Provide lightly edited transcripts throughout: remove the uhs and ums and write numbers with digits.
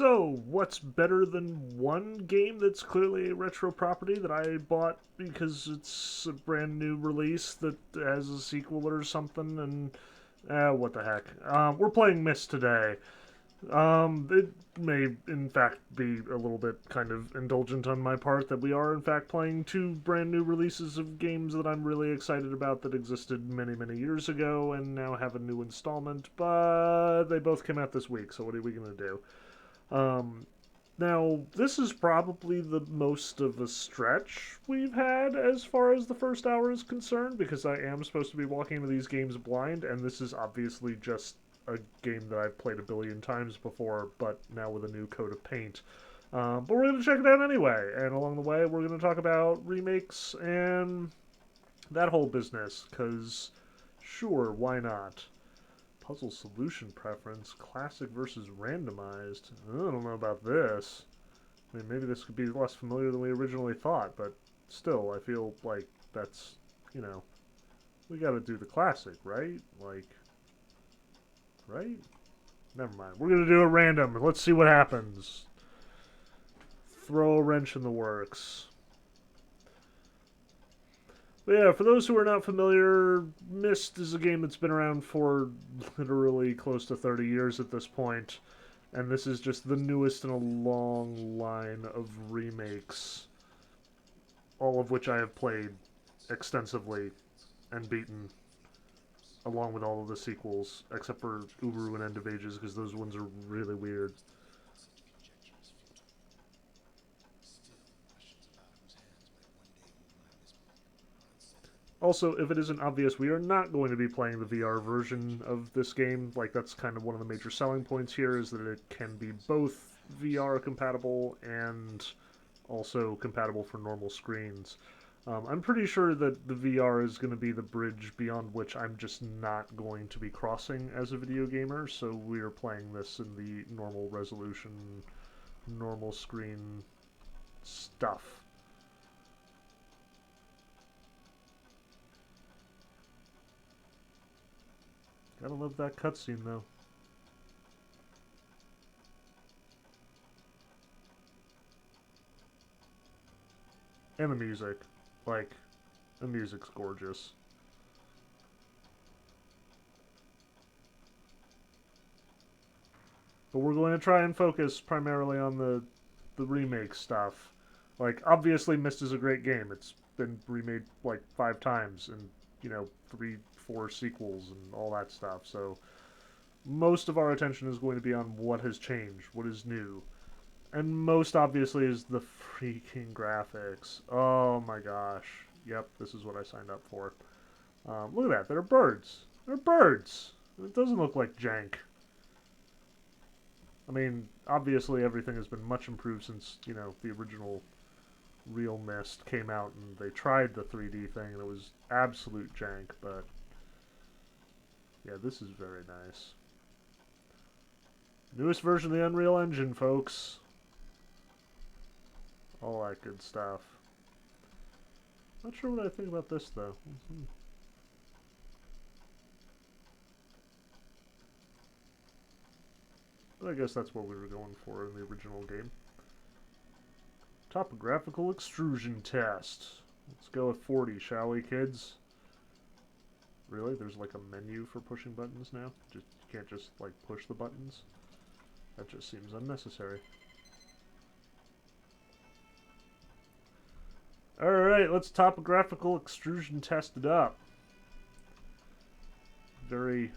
So, what's better than one game that's clearly a retro property that I bought because it's a brand new release that has a sequel or something? And what the heck? We're playing Myst today. It may, in fact, be a little bit kind of indulgent on my part that we are, in fact, playing two brand new releases of games that I'm really excited about that existed many, many years ago and now have a new installment, but they both came out this week, so what are we going to do? Um, Now, this is probably the most of a stretch we've had as far as the first hour is concerned, because I am supposed to be walking into these games blind, and this is obviously just a game that I've played a billion times before, but now with a new coat of paint. But we're going to check it out anyway, and along the way, we're going to talk about remakes and that whole business, because sure, why not? Puzzle solution preference, classic versus randomized. I don't know about this. I mean, maybe this could be less familiar than we originally thought, but still, I feel like that's, you know, we gotta do the classic, right? Like, right? Never mind. We're gonna do a random. Let's see what happens. Throw a wrench in the works. But yeah, for those who are not familiar, Myst is a game that's been around for literally close to 30 years at this point, and this is just the newest in a long line of remakes, all of which I have played extensively and beaten, along with all of the sequels, except for Uberu and End of Ages, because those ones are really weird. Also, if it isn't obvious, we are not going to be playing the VR version of this game. Like, that's kind of one of the major selling points here, is that it can be both VR compatible and also compatible for normal screens. I'm pretty sure that the VR is going to be the bridge beyond which I'm just not going to be crossing as a video gamer, so we are playing this in the normal resolution, normal screen stuff. Gotta love that cutscene, though. And the music. Like, the music's gorgeous. But we're going to try and focus primarily on the remake stuff. Like, obviously, Myst is a great game. It's been remade like 5 times, and you know, 3, 4 sequels, and all that stuff. So most of our attention is going to be on what has changed, what is new, and most obviously is the freaking graphics. Oh my gosh! Yep, this is what I signed up for. Look at that. They're birds. They're birds. It doesn't look like jank. I mean, obviously everything has been much improved since, you know, the original real Myst came out and they tried the 3D thing and it was absolute jank, but yeah, this is very nice. Newest version of the Unreal Engine, folks. All that good stuff. Not sure what I think about this, though. But I guess that's what we were going for in the original game. Topographical extrusion test. Let's go with 40, shall we, kids? Really? There's like a menu for pushing buttons now? You can't just, like, push the buttons? That just seems unnecessary. Alright, let's topographical extrusion test it up. Very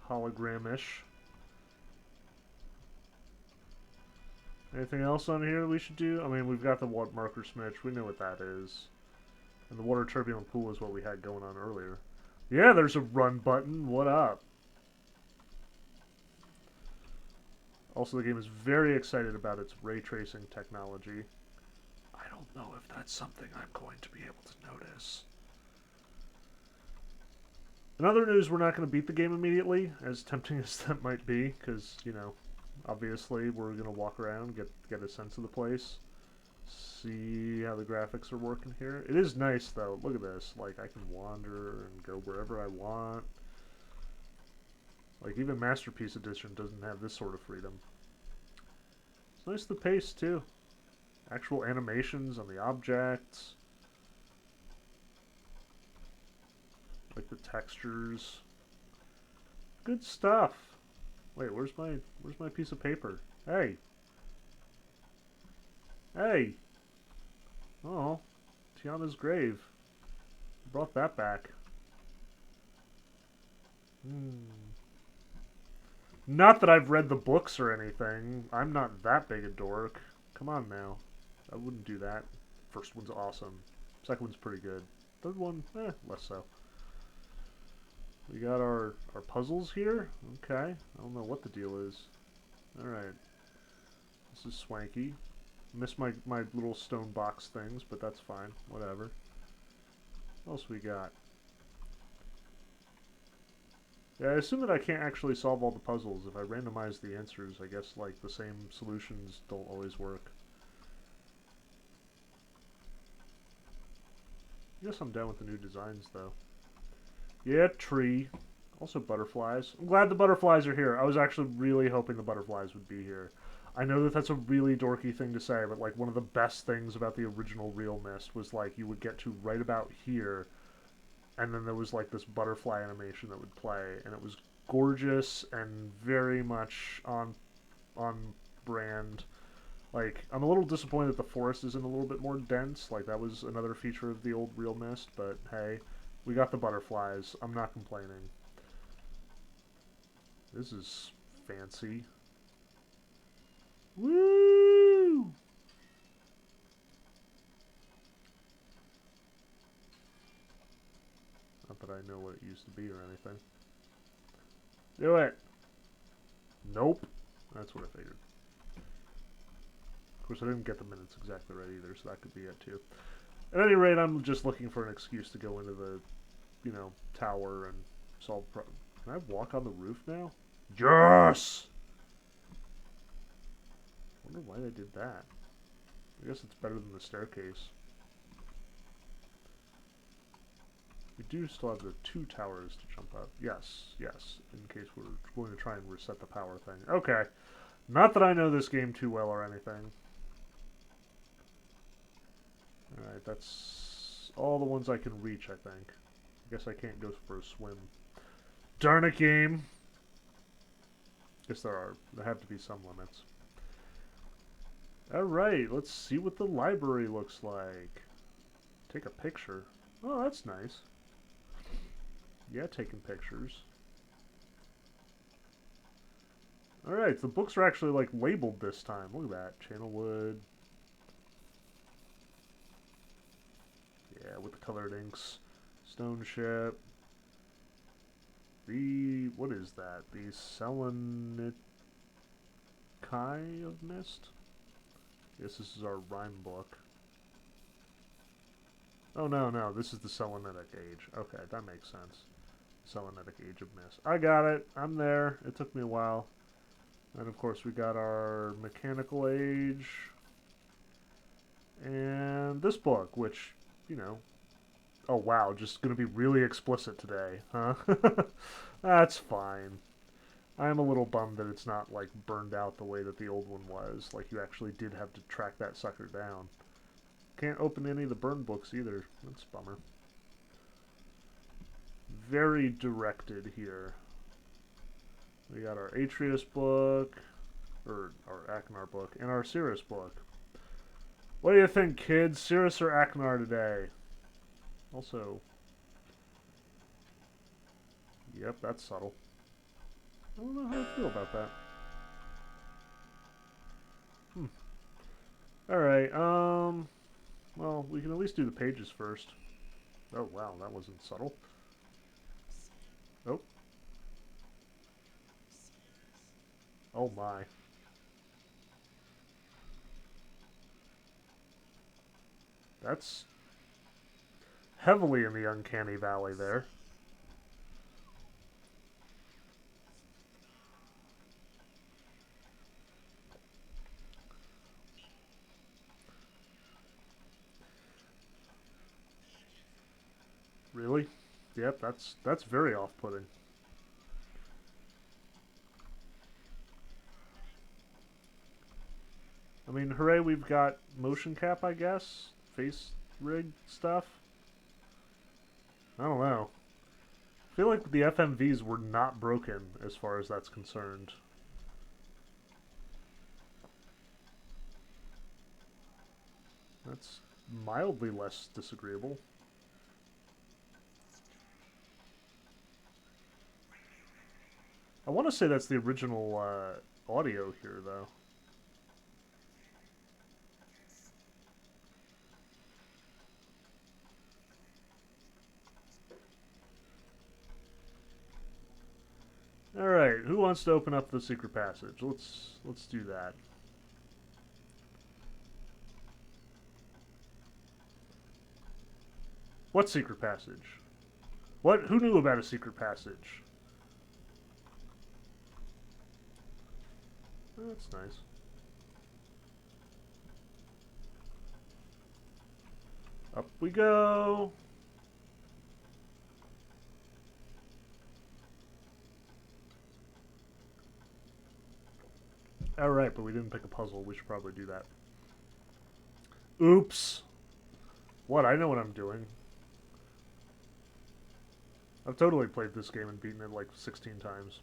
hologram-ish. Anything else on here that we should do? I mean, we've got the water marker smidge. We know what that is. And the water turbulent pool is what we had going on earlier. Yeah, there's a run button. What up? Also, the game is very excited about its ray tracing technology. I don't know if that's something I'm going to be able to notice. In other news, we're not going to beat the game immediately, as tempting as that might be, because, you know, obviously we're going to walk around, get a sense of the place, see how the graphics are working here. It is nice, though. Look at this. Like, I can wander and go wherever I want. Like, even Masterpiece Edition doesn't have this sort of freedom. It's nice the pace, too. Actual animations on the objects. Like the textures. Good stuff. Wait, where's my piece of paper? Hey. Hey. Oh. Tiana's grave. Brought that back. Not that I've read the books or anything. I'm not that big a dork. Come on now. I wouldn't do that. First one's awesome. Second one's pretty good. Third one, less so. We got our puzzles here. Okay. I don't know what the deal is. Alright. This is swanky. Missed my little stone box things, but that's fine. Whatever. What else we got? Yeah, I assume that I can't actually solve all the puzzles. If I randomize the answers, I guess, like, the same solutions don't always work. I guess I'm done with the new designs, though. Yeah, tree. Also butterflies. I'm glad the butterflies are here. I was actually really hoping the butterflies would be here. I know that that's a really dorky thing to say, but, like, one of the best things about the original Real Myst was, like, you would get to right about here, and then there was, like, this butterfly animation that would play, and it was gorgeous and very much on brand. Like, I'm a little disappointed that the forest isn't a little bit more dense. Like, that was another feature of the old Real Myst, but hey, we got the butterflies. I'm not complaining. This is fancy. Woo! Not that I know what it used to be or anything. Do it! Nope. That's what I figured. Of course, I didn't get the minutes exactly right either, so that could be it too. At any rate, I'm just looking for an excuse to go into the, you know, tower and solve problems. Can I walk on the roof now? Yes! I wonder why they did that. I guess it's better than the staircase. We do still have the 2 towers to jump up. Yes, yes, in case we're going to try and reset the power thing. Okay. Not that I know this game too well or anything. Alright, that's all the ones I can reach, I think. I guess I can't go for a swim. Darn it, game! Guess there have to be some limits. Alright, let's see what the library looks like. Take a picture. Oh, that's nice. Yeah, taking pictures. Alright, the books are actually, like, labeled this time. Look at that. Channelwood. Yeah, with the colored inks. Stone Ship. What is that? The Selenikai of Myst? Guess this is our rhyme book. Oh, no, this is the Selenitic Age. Okay, that makes sense. Selenitic Age of Myst. I got it. I'm there. It took me a while. And, of course, we got our Mechanical Age. And this book, which, you know... Oh, wow, just gonna be really explicit today, huh? That's fine. I'm a little bummed that it's not, like, burned out the way that the old one was. Like, you actually did have to track that sucker down. Can't open any of the burned books either. That's a bummer. Very directed here. We got our Atreus book, or our Aknar book, and our Cirrus book. What do you think, kids? Cirrus or Aknar today? Also, yep, that's subtle. I don't know how I feel about that. Alright, well, we can at least do the pages first. Oh, wow, that wasn't subtle. Oh. Oh, my. That's heavily in the uncanny valley there. Really? Yep, that's very off-putting. I mean, hooray, we've got motion cap, I guess? Face rig stuff? I don't know. I feel like the FMVs were not broken as far as that's concerned. That's mildly less disagreeable. I want to say that's the original audio here, though. All right, who wants to open up the secret passage? Let's do that. What secret passage? What? Who knew about a secret passage? Oh, that's nice. Up we go. Alright, but we didn't pick a puzzle. We should probably do that. Oops. What? I know what I'm doing. I've totally played this game and beaten it like 16 times.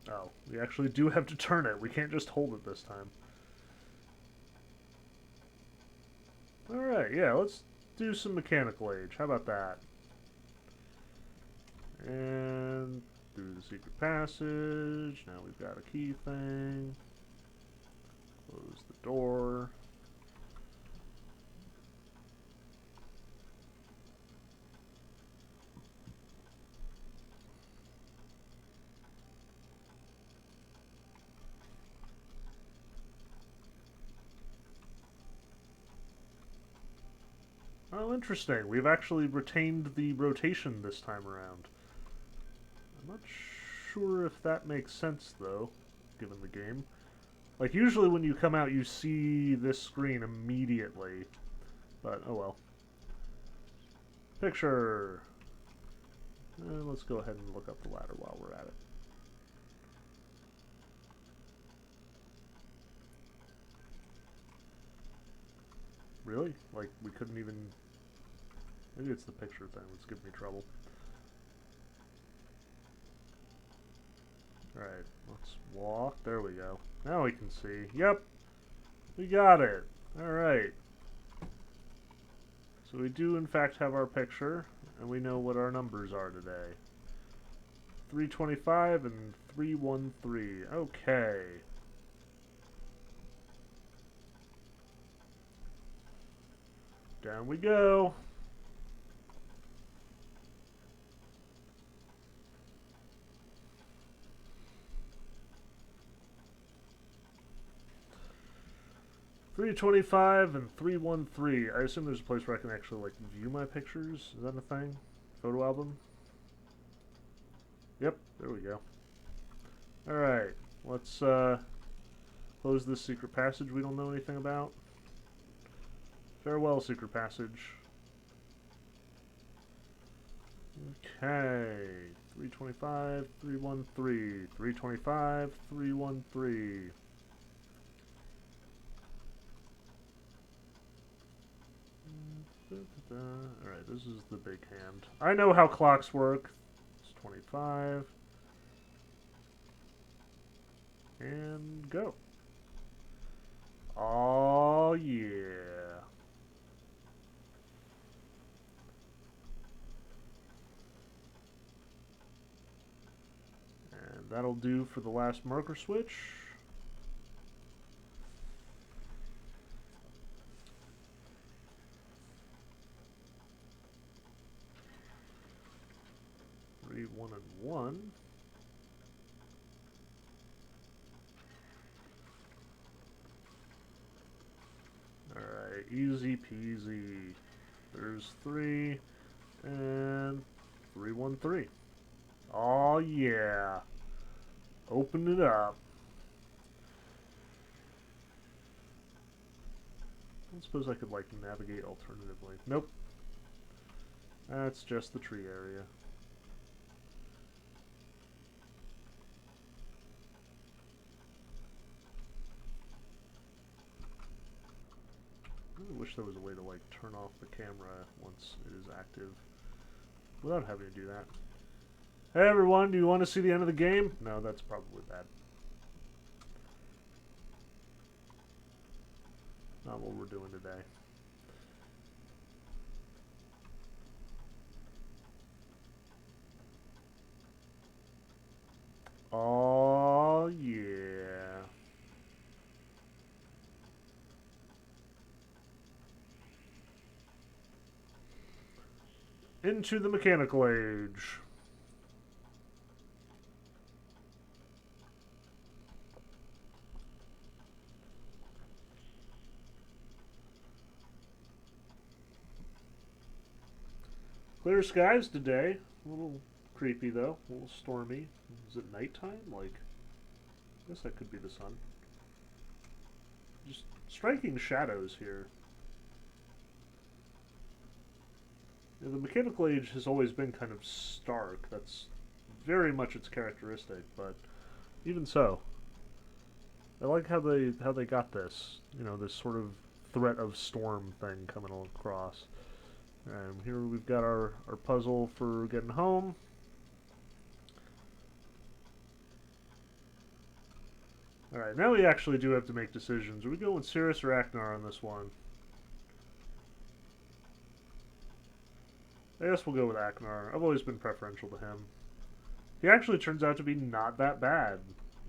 Oh, we actually do have to turn it. We can't just hold it this time. Alright, yeah, let's do some mechanical age. How about that? And through the secret passage. Now we've got a key thing. Close the door. Oh, interesting. We've actually retained the rotation this time around. I'm not sure if that makes sense, though, given the game. Like, usually when you come out, you see this screen immediately. But, oh well. Picture! Let's go ahead and look up the ladder while we're at it. Really? Like, we couldn't even... Maybe it's the picture thing that's giving me trouble. Alright, let's walk. There we go. Now we can see. Yep! We got it! Alright. So we do, in fact, have our picture, and we know what our numbers are today. 325 and 313. Okay. Down we go. $325 and $313. I assume there's a place where I can actually like view my pictures. Is that a thing? Photo album? Yep, there we go. Alright, let's close this secret passage we don't know anything about. Farewell, secret passage. Okay. 325, 313. 325, 313. Alright, this is the big hand. I know how clocks work. It's 25. And go. Oh yeah. And that'll do for the last marker switch. Three, 1, and 1. Alright, easy peasy. There's 3 and 313. Oh yeah. Open it up. I suppose I could like navigate alternatively. Nope. That's just the tree area. I really wish there was a way to, like, turn off the camera once it is active without having to do that. Hey everyone, do you want to see the end of the game? No, that's probably bad. Not what we're doing today. Oh, yeah. Into the mechanical age. Clear skies today. A little creepy though. A little stormy. Is it nighttime? Like, I guess that could be the sun. Just striking shadows here. Yeah, the mechanical age has always been kind of stark. That's very much its characteristic, but even so, I like how they got this. You know, this sort of threat of storm thing coming across. And here we've got our puzzle for getting home. Alright, now we actually do have to make decisions. Are we going with Cirrus or Aknar on this one? I guess we'll go with Aknar. I've always been preferential to him. He actually turns out to be not that bad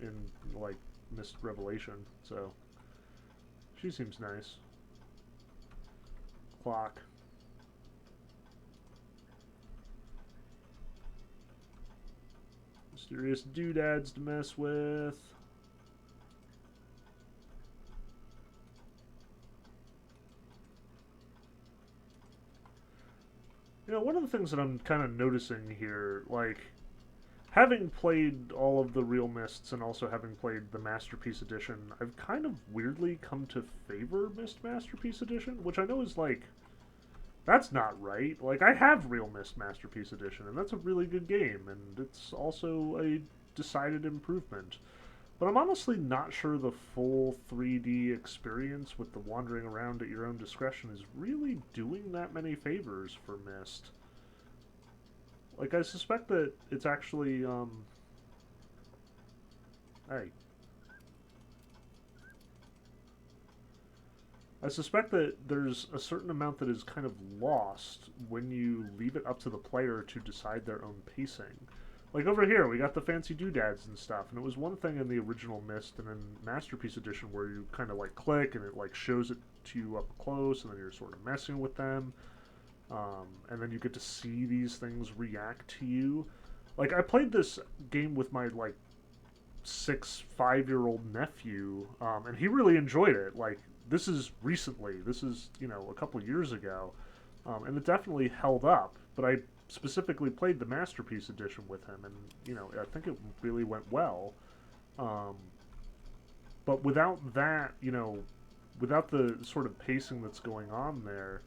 in, like, Myst Revelation, so she seems nice. Clock. Mysterious doodads to mess with. You know, one of the things that I'm kind of noticing here, like, having played all of the real Mysts and also having played the Masterpiece Edition, I've kind of weirdly come to favor Myst Masterpiece Edition, which I know is, like, that's not right. Like, I have real Myst Masterpiece Edition, and that's a really good game, and it's also a decided improvement. But I'm honestly not sure the full 3D experience with the wandering around at your own discretion is really doing that many favors for Myst. Like, I suspect that it's actually, hey. I suspect that there's a certain amount that is kind of lost when you leave it up to the player to decide their own pacing. Like over here, we got the fancy doodads and stuff, and it was one thing in the original Myst and in Masterpiece Edition where you kind of like click and it like shows it to you up close, and then you're sort of messing with them, and then you get to see these things react to you. Like I played this game with my like 5-year-old nephew, and he really enjoyed it. Like this is recently, this is a couple years ago, and it definitely held up. But I specifically played the Masterpiece Edition with him, and I think it really went well. Um, but without that, without the sort of pacing that's going on there,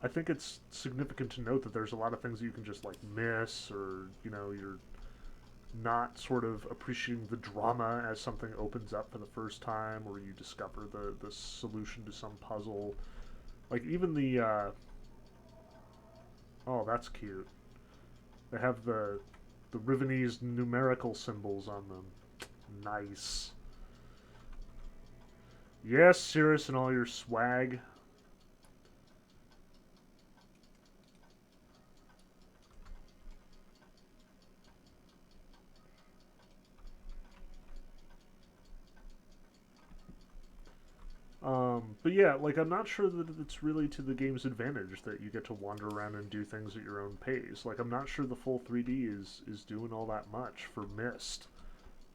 I think it's significant to note that there's a lot of things that you can just like miss, or you're not sort of appreciating the drama as something opens up for the first time, or you discover the solution to some puzzle. Like even the oh, that's cute. They have the Rivenese numerical symbols on them. Nice. Yes, Cirrus and all your swag. But yeah, like I'm not sure that it's really to the game's advantage that you get to wander around and do things at your own pace. Like I'm not sure the full 3D is doing all that much for Myst,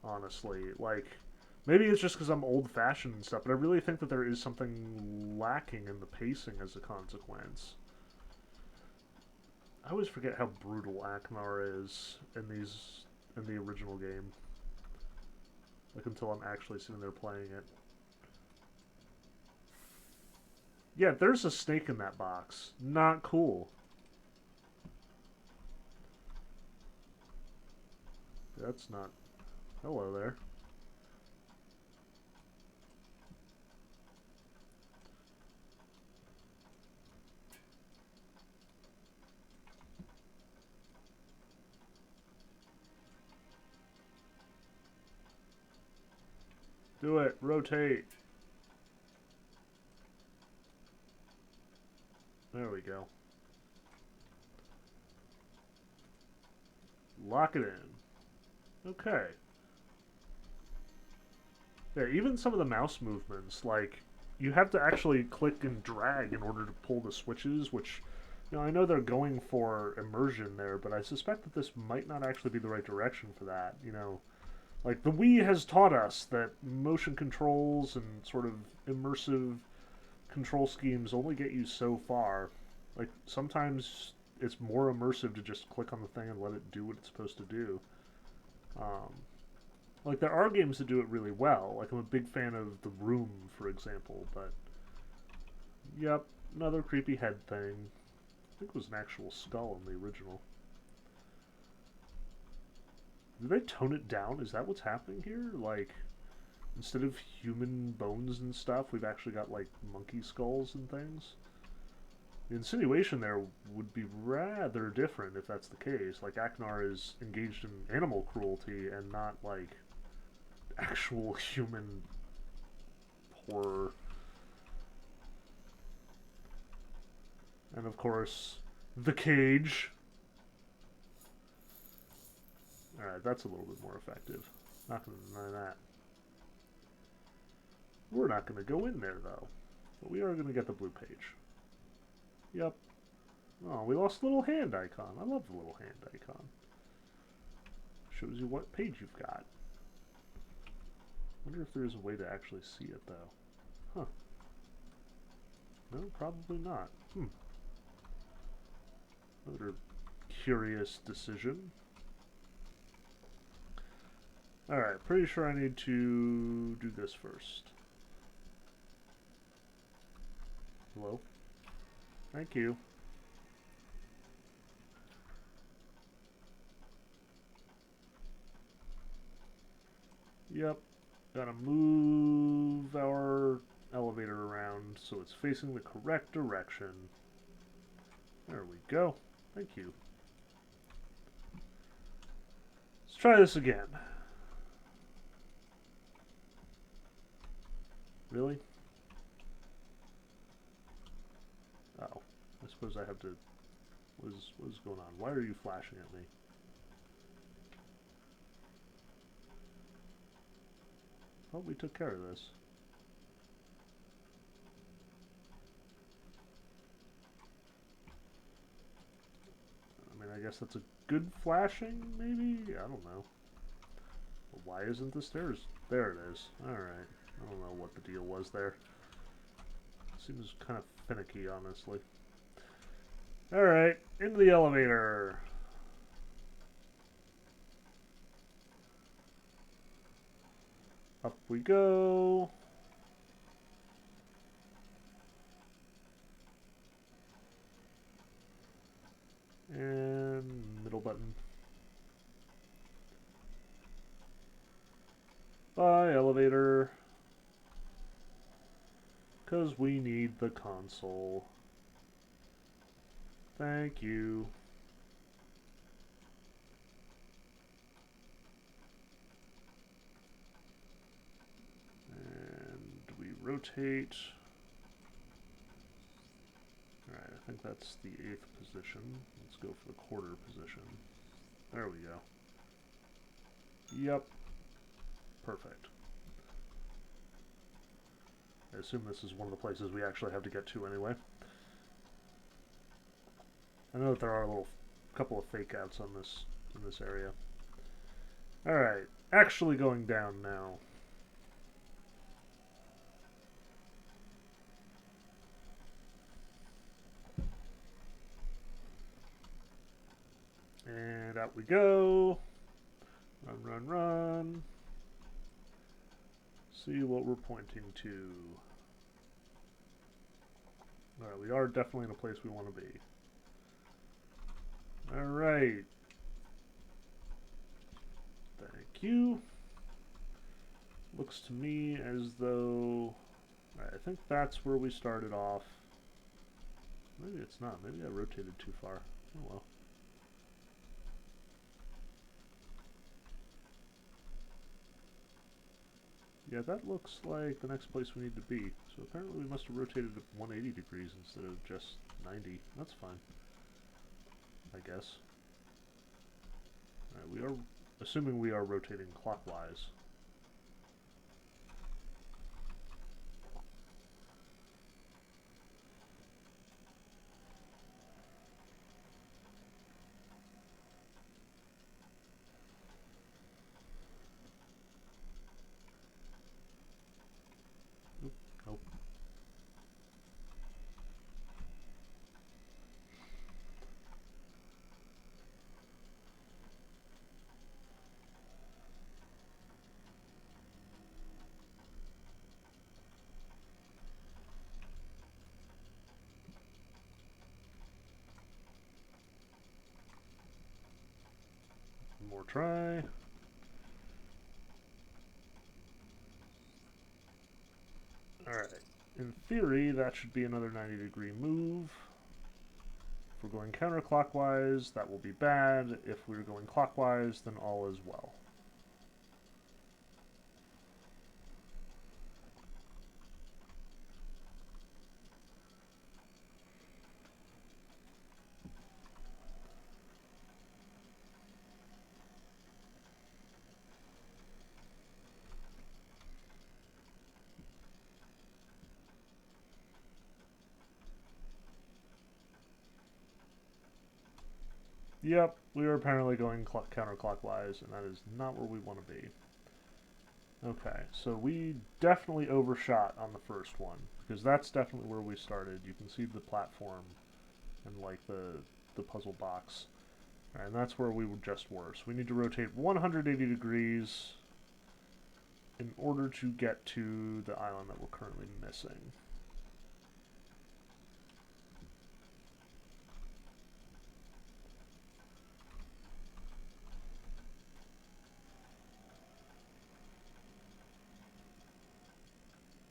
honestly. Like maybe it's just because I'm old-fashioned and stuff, but I really think that there is something lacking in the pacing as a consequence. I always forget how brutal Aknar is in the original game. Like until I'm actually sitting there playing it. Yeah, there's a snake in that box. Not cool. That's not... Hello there. Do it. Rotate. There we go. Lock it in. Okay. Yeah, even some of the mouse movements, like, you have to actually click and drag in order to pull the switches, which, I know they're going for immersion there, but I suspect that this might not actually be the right direction for that, Like, the Wii has taught us that motion controls and sort of immersive control schemes only get you so far. Like, sometimes it's more immersive to just click on the thing and let it do what it's supposed to do. Um, like, there are games that do it really well. Like, I'm a big fan of The Room, for example, but... Yep, another creepy head thing. I think it was an actual skull in the original. Did they tone it down? Is that what's happening here? Like, instead of human bones and stuff, we've actually got, like, monkey skulls and things? The insinuation there would be rather different if that's the case. Like, Aknar is engaged in animal cruelty and not, like, actual human horror. And, of course, the cage. Alright, that's a little bit more effective. Not going to deny that. We're not going to go in there, though. But we are going to get the blue page. Yep. Oh, we lost the little hand icon. I love the little hand icon. Shows you what page you've got. Wonder if there's a way to actually see it, though. Huh. No, probably not. Another curious decision. Alright, pretty sure I need to do this first. Hello? Thank you. Yep. Gotta move our elevator around so it's facing the correct direction. There we go. Thank you. Let's try this again. Really? Oh. I suppose I have to... What is going on? Why are you flashing at me? Well, we took care of this. I mean, I guess that's a good flashing, maybe? I don't know. But why isn't the stairs? There it is. Alright. I don't know what the deal was there. Seems kind of finicky, honestly. Alright, into the elevator. Up we go. And middle button. Bye, elevator. Because we need the console. Thank you. And we rotate. Alright, I think that's the 8th position. Let's go for the quarter position. There we go. Yep. Perfect. I assume this is one of the places we actually have to get to anyway. I know that there are a couple of fake outs on this in this area. Alright, actually going down now. And out we go. Run, run, run. See what we're pointing to. Alright, we are definitely in a place we want to be. Alright. Thank you. Looks to me as though... Alright, I think that's where we started off. Maybe it's not. Maybe I rotated too far. Oh well. Yeah, that looks like the next place we need to be. So apparently we must have rotated at 180 degrees instead of just 90. That's fine, I guess. Alright, we are... Assuming we are rotating clockwise. Oop, nope. One more try. Alright. In theory, that should be another 90-degree move. If we're going counterclockwise, that will be bad. If we're going clockwise, then all is well. Yep, we are apparently going counterclockwise, and that is not where we want to be. Okay, so we definitely overshot on the first one, because that's definitely where we started. You can see the platform and like the puzzle box. And that's where we just were. So we need to rotate 180 degrees in order to get to the island that we're currently missing.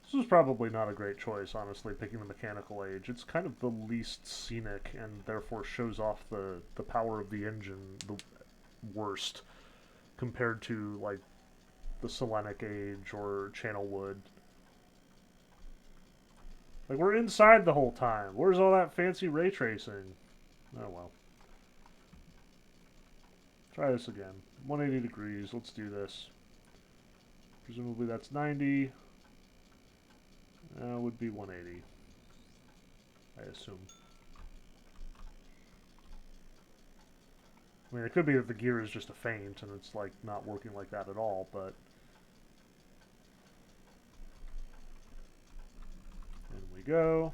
This was probably not a great choice, honestly, picking the mechanical age. It's kind of the least scenic and therefore shows off the power of the engine the worst compared to, like, the Selenic age or Channelwood. Like, we're inside the whole time. Where's all that fancy ray tracing? Oh well. Try this again. 180 degrees. Let's do this. Presumably that's 90. Would be 180. I assume. I mean, it could be that the gear is just a feint and it's, like, not working like that at all, but... In we go.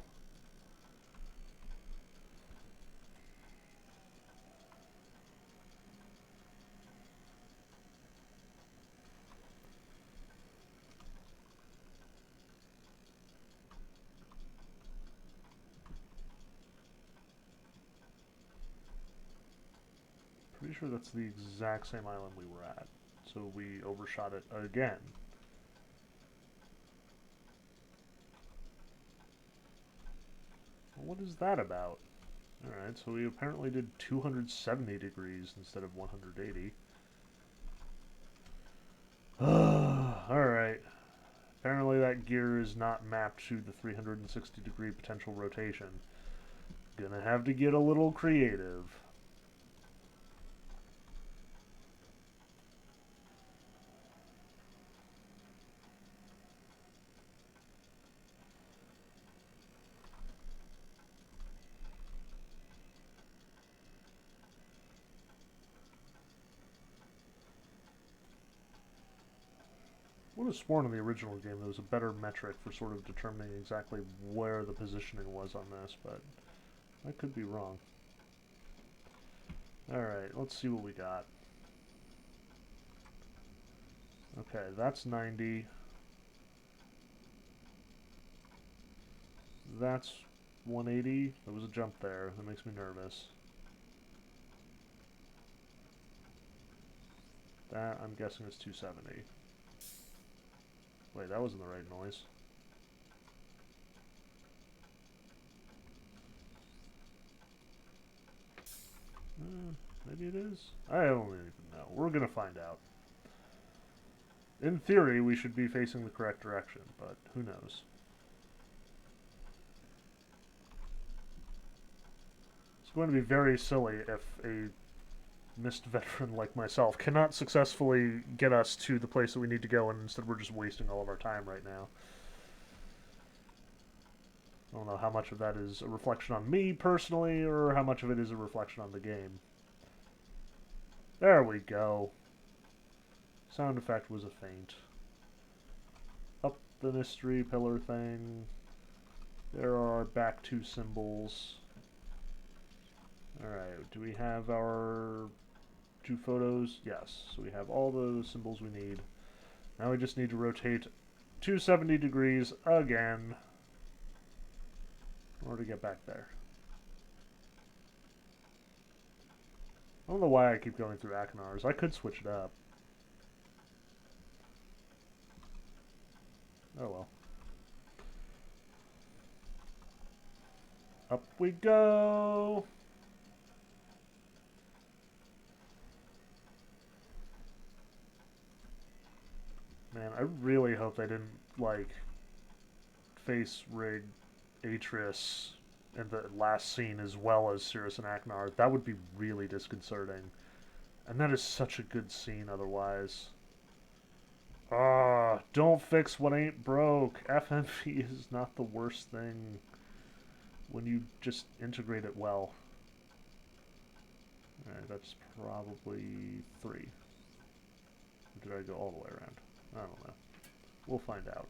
Pretty sure that's the exact same island we were at. So we overshot it again. Well, what is that about? Alright, so we apparently did 270 degrees instead of 180. Alright. Apparently that gear is not mapped to the 360 degree potential rotation. Gonna have to get a little creative. I would have sworn in the original game there was a better metric for sort of determining exactly where the positioning was on this, but I could be wrong. Alright, let's see what we got. Okay, that's 90. That's 180. There was a jump there. That makes me nervous. That, I'm guessing, is 270. Wait, that wasn't the right noise. Maybe it is? I don't even know. We're gonna find out. In theory, we should be facing the correct direction, but who knows? It's going to be very silly if a Myst veteran like myself cannot successfully get us to the place that we need to go, and instead we're just wasting all of our time right now. I don't know how much of that is a reflection on me personally, or how much of it is a reflection on the game. There we go. Sound effect was a feint. Up the mystery pillar thing. There are our back two symbols. Alright, do we have our 2 photos? Yes. So we have all the symbols we need. Now we just need to rotate 270 degrees again in order to get back there. I don't know why I keep going through Akinars. I could switch it up. Oh well. Up we go! Man, I really hope they didn't, like, face rig Atreus in the last scene as well as Cirrus and Aknar. That would be really disconcerting. And that is such a good scene otherwise. Ah, don't fix what ain't broke. FMV is not the worst thing when you just integrate it well. Alright, that's probably 3. Or did I go all the way around? I don't know. We'll find out.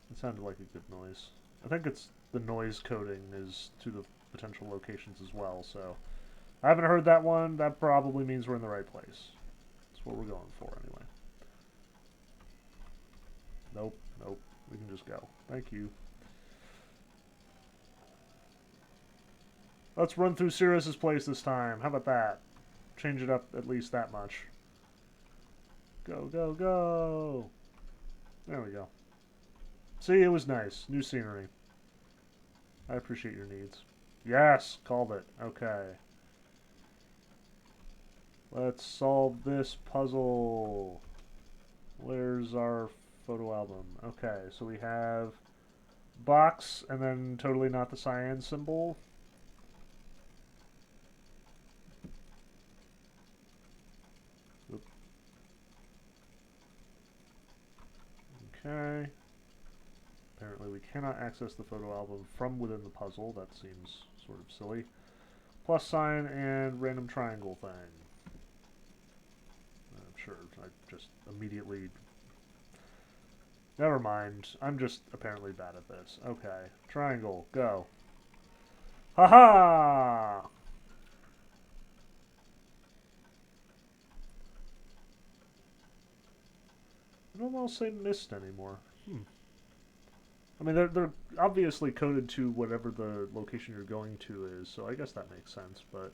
It sounded like a good noise. I think it's the noise coding is to the potential locations as well, so I haven't heard that one. That probably means we're in the right place. That's what we're going for anyway. Nope, nope. We can just go. Thank you. Let's run through Cirrus's place this time. How about that? Change it up at least that much. Go, go, go! There we go. See, it was nice. New scenery. I appreciate your needs. Yes! Called it. Okay. Let's solve this puzzle. Where's our photo album? Okay, so we have box and then totally not the cyan symbol. Oop. Okay. Apparently we cannot access the photo album from within the puzzle. That seems sort of silly. Plus sign and random triangle thing. I'm sure I just immediately... Never mind. I'm just apparently bad at this. Okay. Triangle. Go. Ha-ha! I don't want to say Myst anymore. I mean, they're obviously coded to whatever the location you're going to is, so I guess that makes sense, but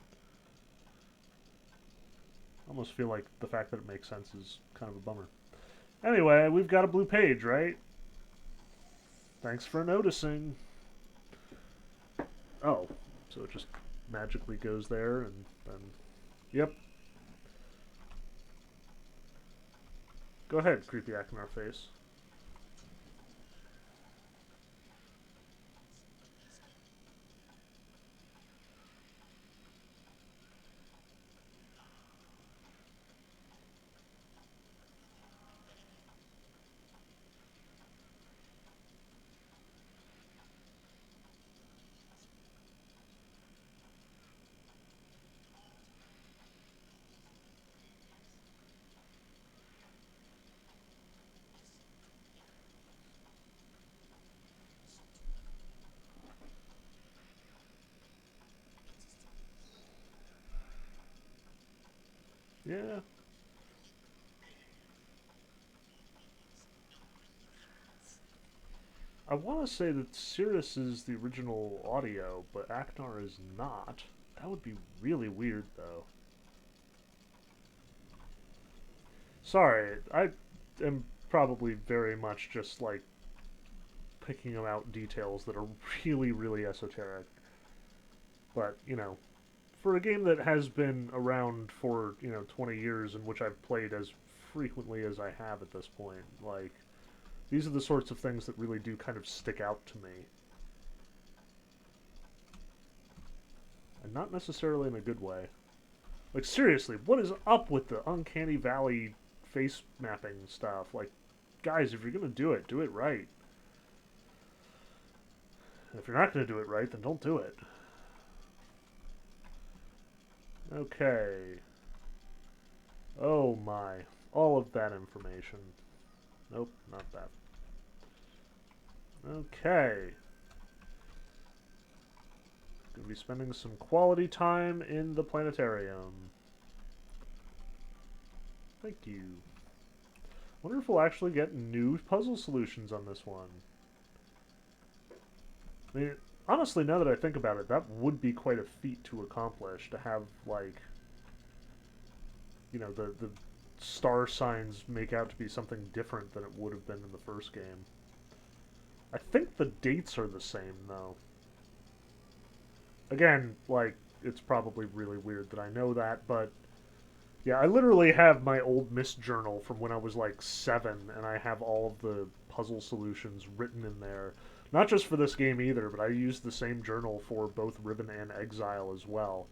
I almost feel like the fact that it makes sense is kind of a bummer. Anyway, we've got a blue page, right? Thanks for noticing. Oh, so it just magically goes there, and then... Yep. Go ahead, creepy Akinar face. Yeah. I want to say that Cirrus is the original audio, but Aknar is not. That would be really weird, though. Sorry, I am probably very much just like picking out details that are really, really esoteric. But, for a game that has been around for, 20 years and which I've played as frequently as I have at this point, like, these are the sorts of things that really do kind of stick out to me. And not necessarily in a good way. Like, seriously, what is up with the Uncanny Valley face mapping stuff? Like, guys, if you're gonna do it right. If you're not gonna do it right, then don't do it. Okay. Oh my. All of that information. Nope, not that. Okay. Gonna be spending some quality time in the planetarium. Thank you. Wonder if we'll actually get new puzzle solutions on this one. I mean, honestly, now that I think about it, that would be quite a feat to accomplish, to have, like, the star signs make out to be something different than it would have been in the first game. I think the dates are the same, though. Again, like, it's probably really weird that I know that, but yeah, I literally have my old Myst journal from when I was like 7, and I have all of the puzzle solutions written in there. Not just for this game either, but I used the same journal for both Ribbon and Exile as well.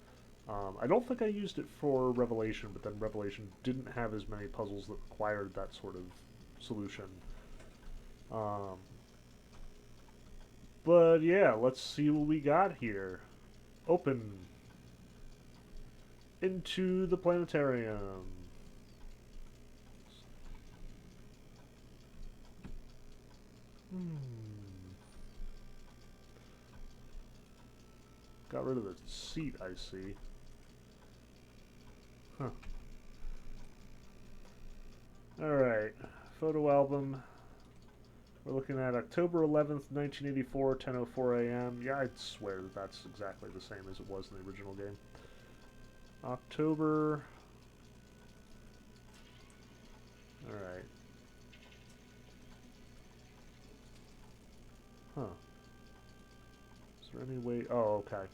I don't think I used it for Revelation, but then Revelation didn't have as many puzzles that required that sort of solution. Um, but yeah, let's see what we got here. Open into the planetarium. Got rid of the seat, I see. Huh. Alright. Photo album. We're looking at October 11th, 1984, 10:04 a.m. Yeah, I'd swear that that's exactly the same as it was in the original game. October. Alright. Huh. Is there any way... Oh, okay.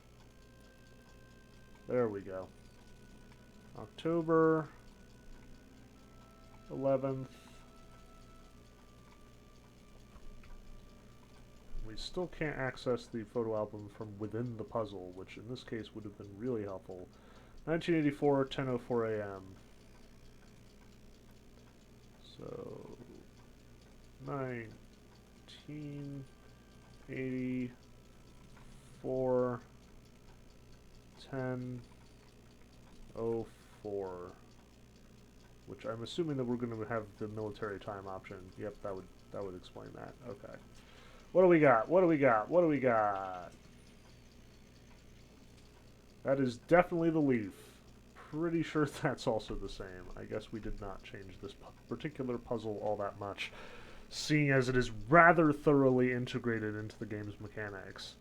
There we go. October 11th. We still can't access the photo album from within the puzzle, which in this case would have been really helpful. 1984, 10:04 a.m. So, 1984, 10:04, which I'm assuming that we're going to have the military time option. Yep, that would explain that. Okay. What do we got? What do we got? What do we got? That is definitely the leaf. Pretty sure that's also the same. I guess we did not change this particular puzzle all that much, seeing as it is rather thoroughly integrated into the game's mechanics.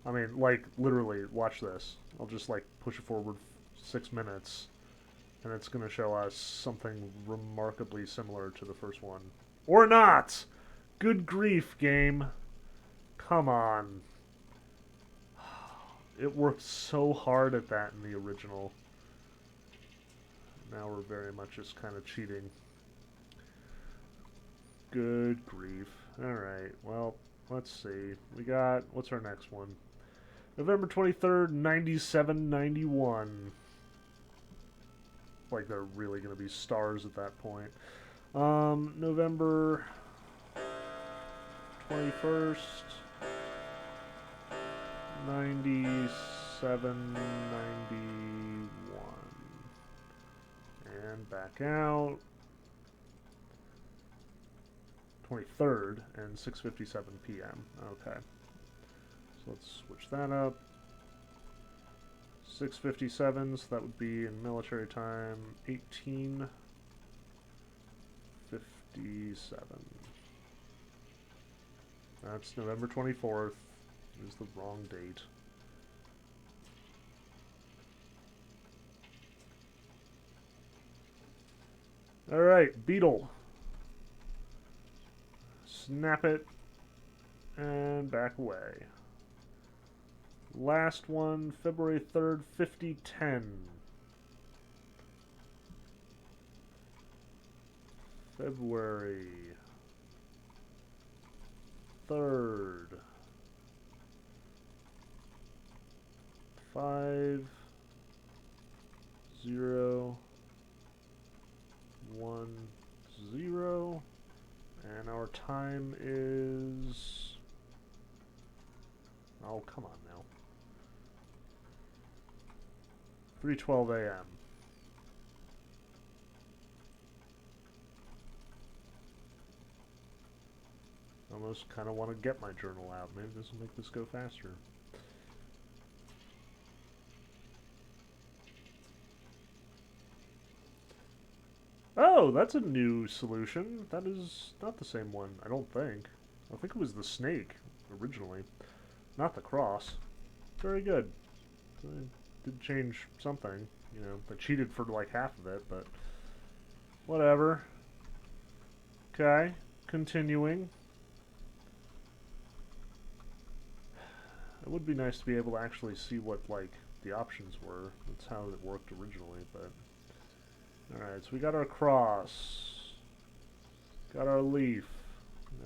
I mean, like, literally, watch this. I'll just, like, push it forward 6 minutes, and it's going to show us something remarkably similar to the first one. Or not! Good grief, game. Come on. It worked so hard at that in the original. Now we're very much just kind of cheating. Good grief. Alright, well, let's see. We got, what's our next one? November 23rd, 9791. Like they're really going to be stars at that point. November 21st, 9791. And back out. 23rd and 6:57 p.m. Okay. So let's switch that up. 6:57, so that would be in military time 18:57. That's November 24th. Is the wrong date. Alright, beetle. Snap it. And back away. Last one, February 3rd, 5010. February 3rd. 5 0 1 0, and our time is, oh come on now, 3:12 a.m. Almost kind of want to get my journal out. Maybe this will make this go faster. Oh, that's a new solution. That is not the same one, I don't think. I think it was the snake, originally. Not the cross. Very good. So I did change something. You know, I cheated for like half of it, but... whatever. Okay, continuing. It would be nice to be able to actually see what, like, the options were. That's how it worked originally, but... Alright, so we got our cross. Got our leaf.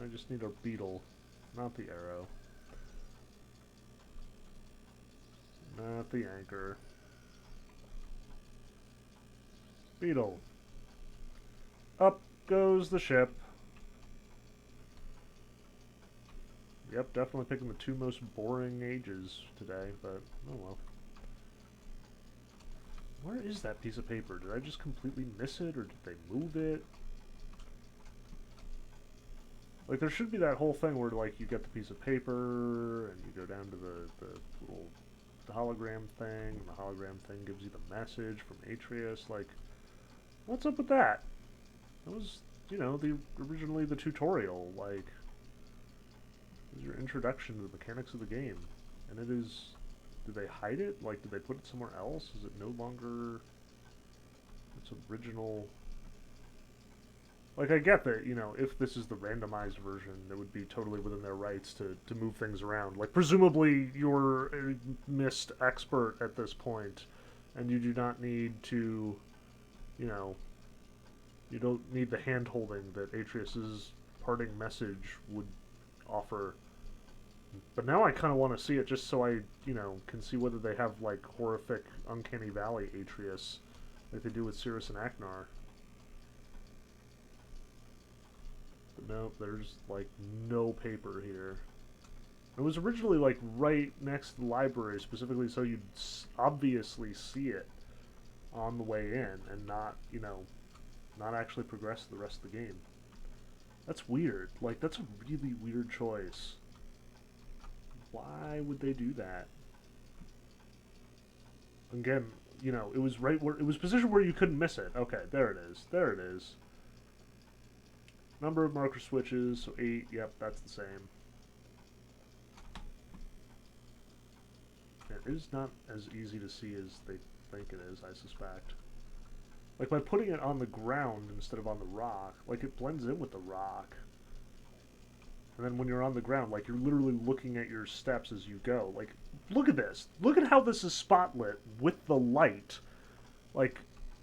I just need our beetle, not the arrow. Not the anchor. Beetle. Up goes the ship. Yep, definitely picking the two most boring ages today, but oh well. Where is that piece of paper? Did I just completely miss it, or did they move it? Like, there should be that whole thing where, like, you get the piece of paper, and you go down to the little hologram thing, and the hologram thing gives you the message from Atreus. Like, what's up with that? That was, you know, originally the tutorial. Like, this is your introduction to the mechanics of the game. And it is... Did they hide it? Like, did they put it somewhere else? Is it no longer its original... Like, I get that, you know, if this is the randomized version, it would be totally within their rights to move things around. Like, presumably, you're a Myst expert at this point, and you do not need to, you know, you don't need the hand-holding that Atreus's parting message would offer. But now I kind of want to see it just so I, you know, can see whether they have, like, horrific Uncanny Valley Atreus, like they do with Cirrus and Aknar. But nope, there's, like, no paper here. It was originally, like, right next to the library, specifically so you'd obviously see it on the way in, and not, you know, not actually progress the rest of the game. That's weird. Like, that's a really weird choice. Why would they do that? Again, you know, it was right where... It was positioned where you couldn't miss it. Okay, there it is. There it is. Number of marker switches, so 8. Yep, that's the same. It is not as easy to see as they think it is, I suspect. Like, by putting it on the ground instead of on the rock, like, it blends in with the rock. And then when you're on the ground, like, you're literally looking at your steps as you go. Like, look at this. Look at how this is spotlit with the light. Like,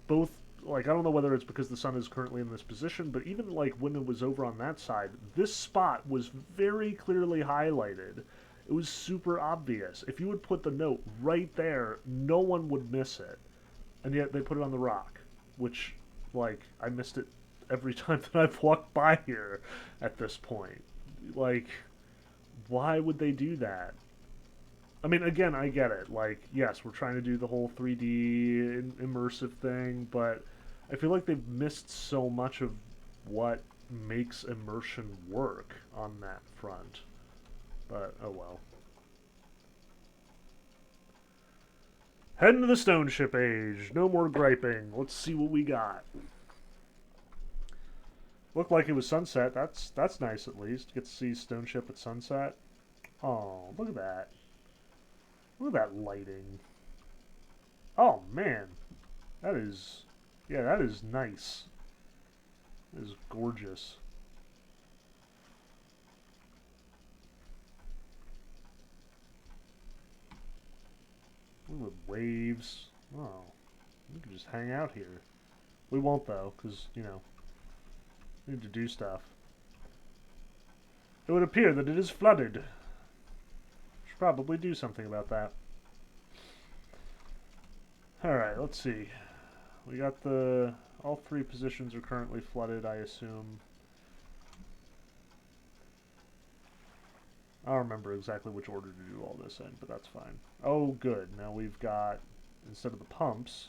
both, like, I don't know whether it's because the sun is currently in this position, but even, like, when it was over on that side, this spot was very clearly highlighted. It was super obvious. If you would put the note right there, no one would miss it. And yet they put it on the rock, which, like, I missed it every time that I've walked by here at this point. Like, why would they do that? I mean, again, I get it. Like, yes, we're trying to do the whole 3D immersive thing, but I feel like they've missed so much of what makes immersion work on that front. But, oh well. Heading to the stone ship age. No more griping. Let's see what we got. Looked like it was sunset. That's nice at least. Get to see stone ship at sunset. Oh, look at that. Look at that lighting. Oh man. That is, yeah, that is nice. It is gorgeous. Ooh, with waves. Oh, we could just hang out here. We won't though, because, you know, we need to do stuff. It would appear that it is flooded. Should probably do something about that. Alright, let's see. We got the... all 3 positions are currently flooded, I assume. I don't remember exactly which order to do all this in, but that's fine. Oh, good. Now we've got, instead of the pumps...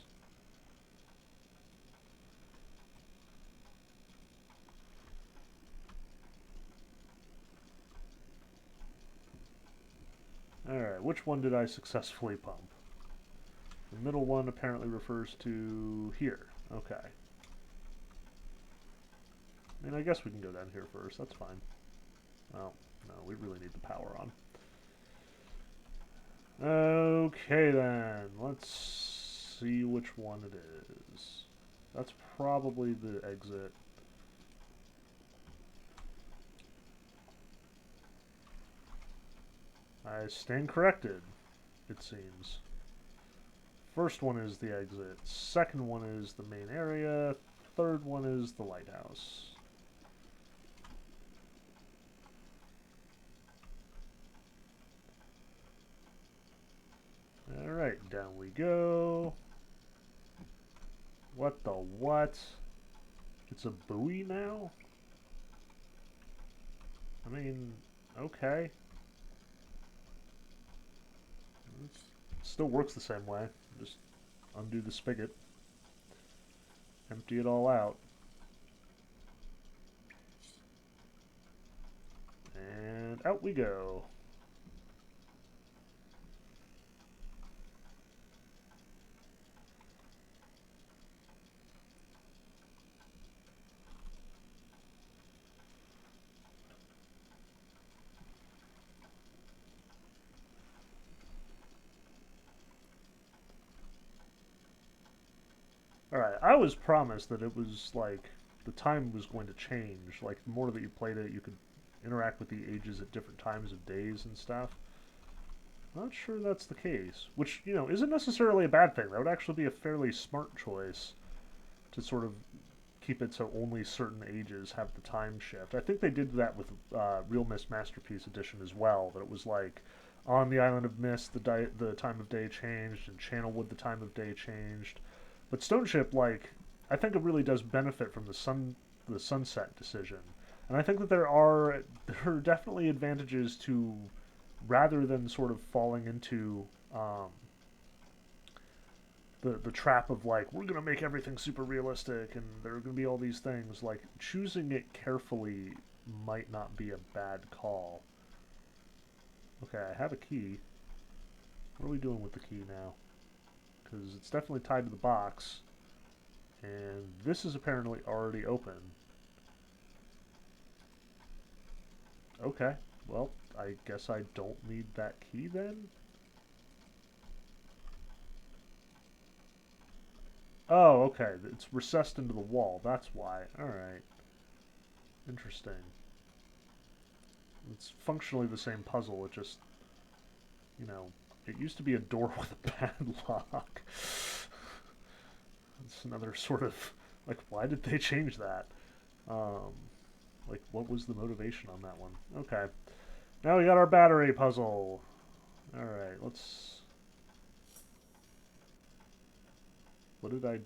Alright, which one did I successfully pump? The middle one apparently refers to here. Okay. I mean, I guess we can go down here first. That's fine. Oh, no, we really need the power on. Okay, then. Let's see which one it is. That's probably the exit. I stand corrected, it seems. First one is the exit. Second one is the main area. Third one is the lighthouse. Alright, down we go. What the what? It's a buoy now? I mean, okay. It still works the same way. Just undo the spigot. Empty it all out. And out we go. Alright, I was promised that it was like the time was going to change. Like the more that you played it, you could interact with the ages at different times of days and stuff. Not sure that's the case. Which, you know, isn't necessarily a bad thing. That would actually be a fairly smart choice to sort of keep it so only certain ages have the time shift. I think they did that with Real Myst Masterpiece Edition as well. That it was like on the island of Myst, the time of day changed, and Channelwood, the time of day changed. But Stone Ship, like, I think it really does benefit from the sunset decision, and I think that there are definitely advantages to, rather than sort of falling into the trap of like we're gonna make everything super realistic and there are gonna be all these things. Like choosing it carefully might not be a bad call. Okay, I have a key. What are we doing with the key now? Because it's definitely tied to the box. And this is apparently already open. Okay, well, I guess I don't need that key then? Oh, okay, it's recessed into the wall, that's why. Alright. Interesting. It's functionally the same puzzle, it just, you know, it used to be a door with a padlock. It's another sort of, like, why did they change that? Um, like, what was the motivation on that one? Okay. Now we got our battery puzzle. Alright, let's... What did I...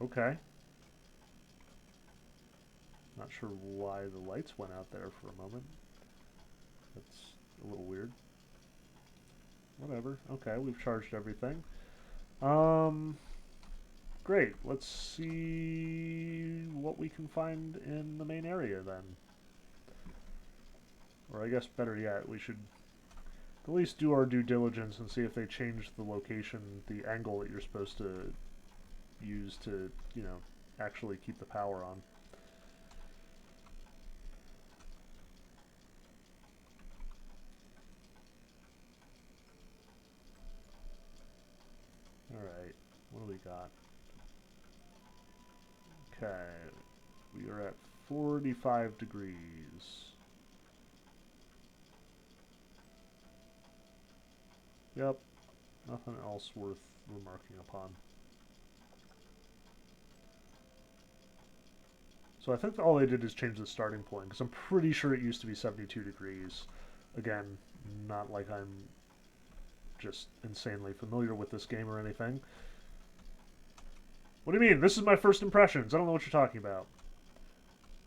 Okay. Not sure why the lights went out there for a moment. That's a little weird. Whatever. Okay, we've charged everything. Great. Let's see what we can find in the main area then. Or I guess better yet, we should at least do our due diligence and see if they changed the location, the angle that you're supposed to use to, you know, actually keep the power on. Alright, what do we got? Okay, are at 45 degrees. Yep, nothing else worth remarking upon. So I think all they did is change the starting point, because I'm pretty sure it used to be 72 degrees. Again, not like I'm just insanely familiar with this game or anything. What do you mean? This is my first impressions. I don't know what you're talking about.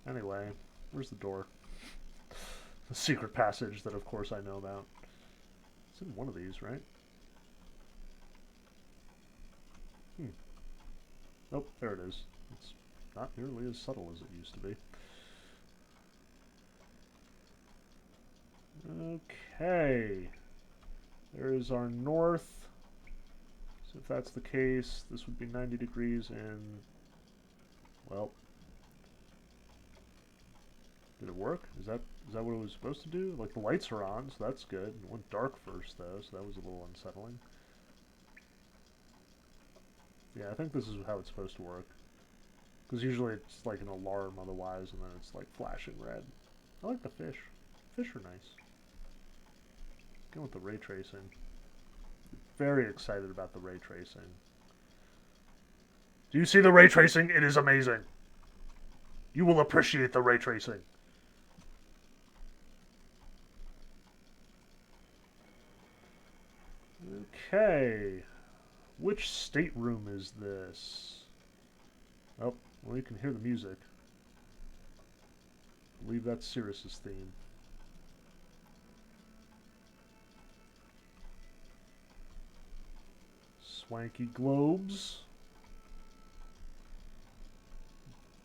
Anyway, where's the door? The secret passage that, of course, I know about. It's in one of these, right? Nope, there it is. It's not nearly as subtle as it used to be. Okay. There is our north. So if that's the case, this would be 90 degrees and... well... did it work? Is that what it was supposed to do? Like, the lights are on, so that's good. It went dark first, though, so that was a little unsettling. Yeah, I think this is how it's supposed to work. Because usually it's like an alarm otherwise, and then it's like flashing red. I like the fish. Fish are nice. Go with the ray tracing. Very excited about the ray tracing. Do you see the ray tracing? It is amazing. You will appreciate the ray tracing. Okay. Which stateroom is this? Oh, well, you can hear the music. I believe that's Cirrus's theme. Swanky globes.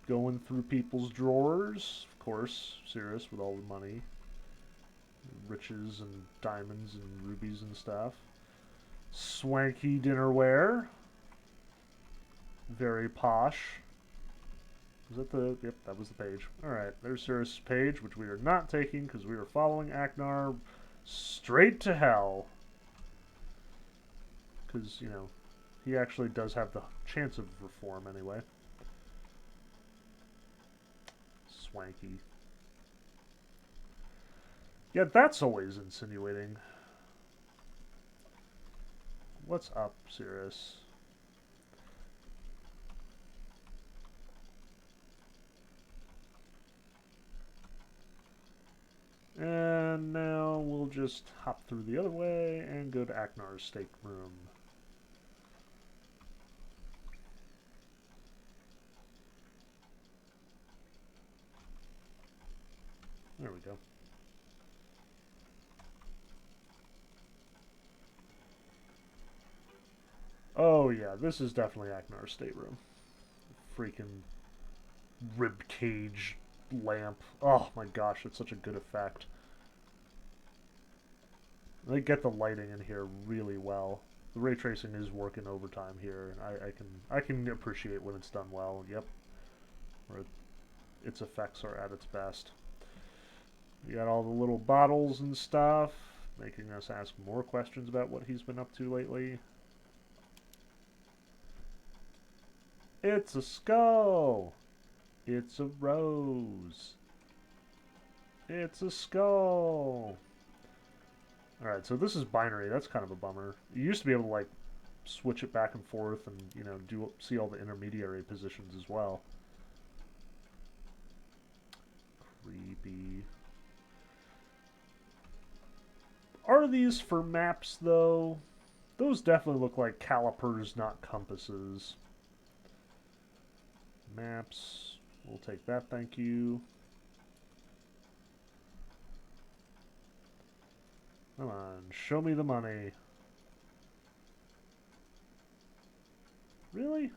Going through people's drawers. Of course, Cirrus with all the money. Riches and diamonds and rubies and stuff. Swanky dinnerware. Very posh. Was that the... yep, that was the page. Alright, there's Cirrus' page, which we are not taking because we are following Aknar straight to hell. Because, you know, he actually does have the chance of reform anyway. Swanky. Yeah, that's always insinuating. What's up, Cirrus? And now we'll just hop through the other way and go to Aknar's stateroom. There we go. Oh yeah, this is definitely Aknar's stateroom. Freaking rib cage lamp. Oh my gosh, it's such a good effect. They get the lighting in here really well. The ray tracing is working overtime here. I can appreciate when it's done well. Yep, where its effects are at its best. You got all the little bottles and stuff, making us ask more questions about what he's been up to lately. It's a skull! It's a rose! It's a skull! Alright, so this is binary. That's kind of a bummer. You used to be able to, like, switch it back and forth and, you know, see all the intermediary positions as well. Creepy. Are these for maps, though? Those definitely look like calipers, not compasses. Maps. We'll take that, thank you. Come on, show me the money. Really? I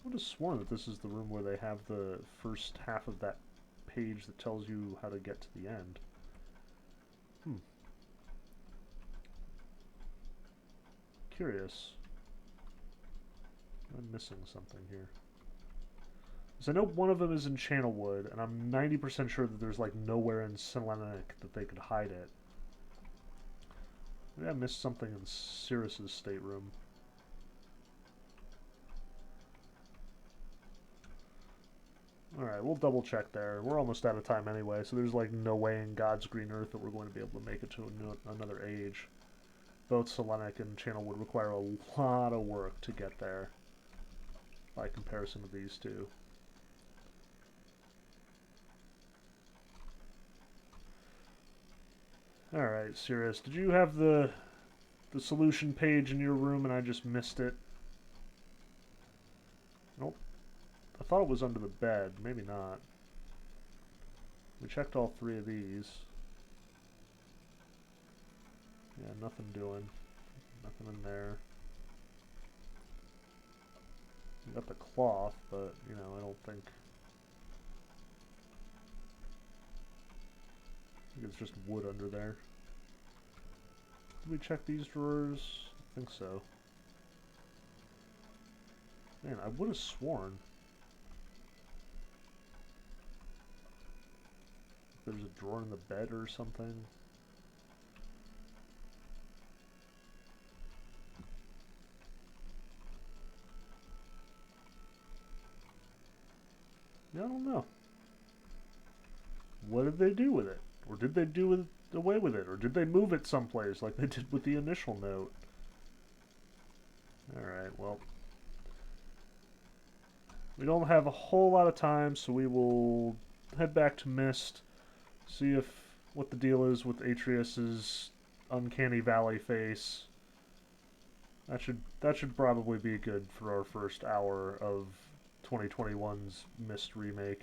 would have sworn that this is the room where they have the first half of that page that tells you how to get to the end. Curious. I'm missing something here. Because I know one of them is in Channelwood, and I'm 90% sure that there's like nowhere in Selenic that they could hide it. Maybe I missed something in Cirrus's stateroom. Alright, we'll double check there. We're almost out of time anyway, so there's like no way in God's green earth that we're going to be able to make it to another age. Both Selenic and Channel would require a lot of work to get there by comparison to these two. Alright, Sirius, did you have the solution page in your room and I just missed it? Nope. I thought it was under the bed. Maybe not. We checked all three of these. Yeah, nothing doing. Nothing in there. We got the cloth, but, you know, I don't think... I think it's just wood under there. Did we check these drawers? I think so. Man, I would have sworn there's a drawer in the bed or something. I don't know. What did they do with it? Or did they do away with it? Or did they move it someplace like they did with the initial note? Alright, well. We don't have a whole lot of time, so we will head back to Myst, see what the deal is with Atreus's uncanny valley face. That should probably be good for our first hour of 2021's Myst remake.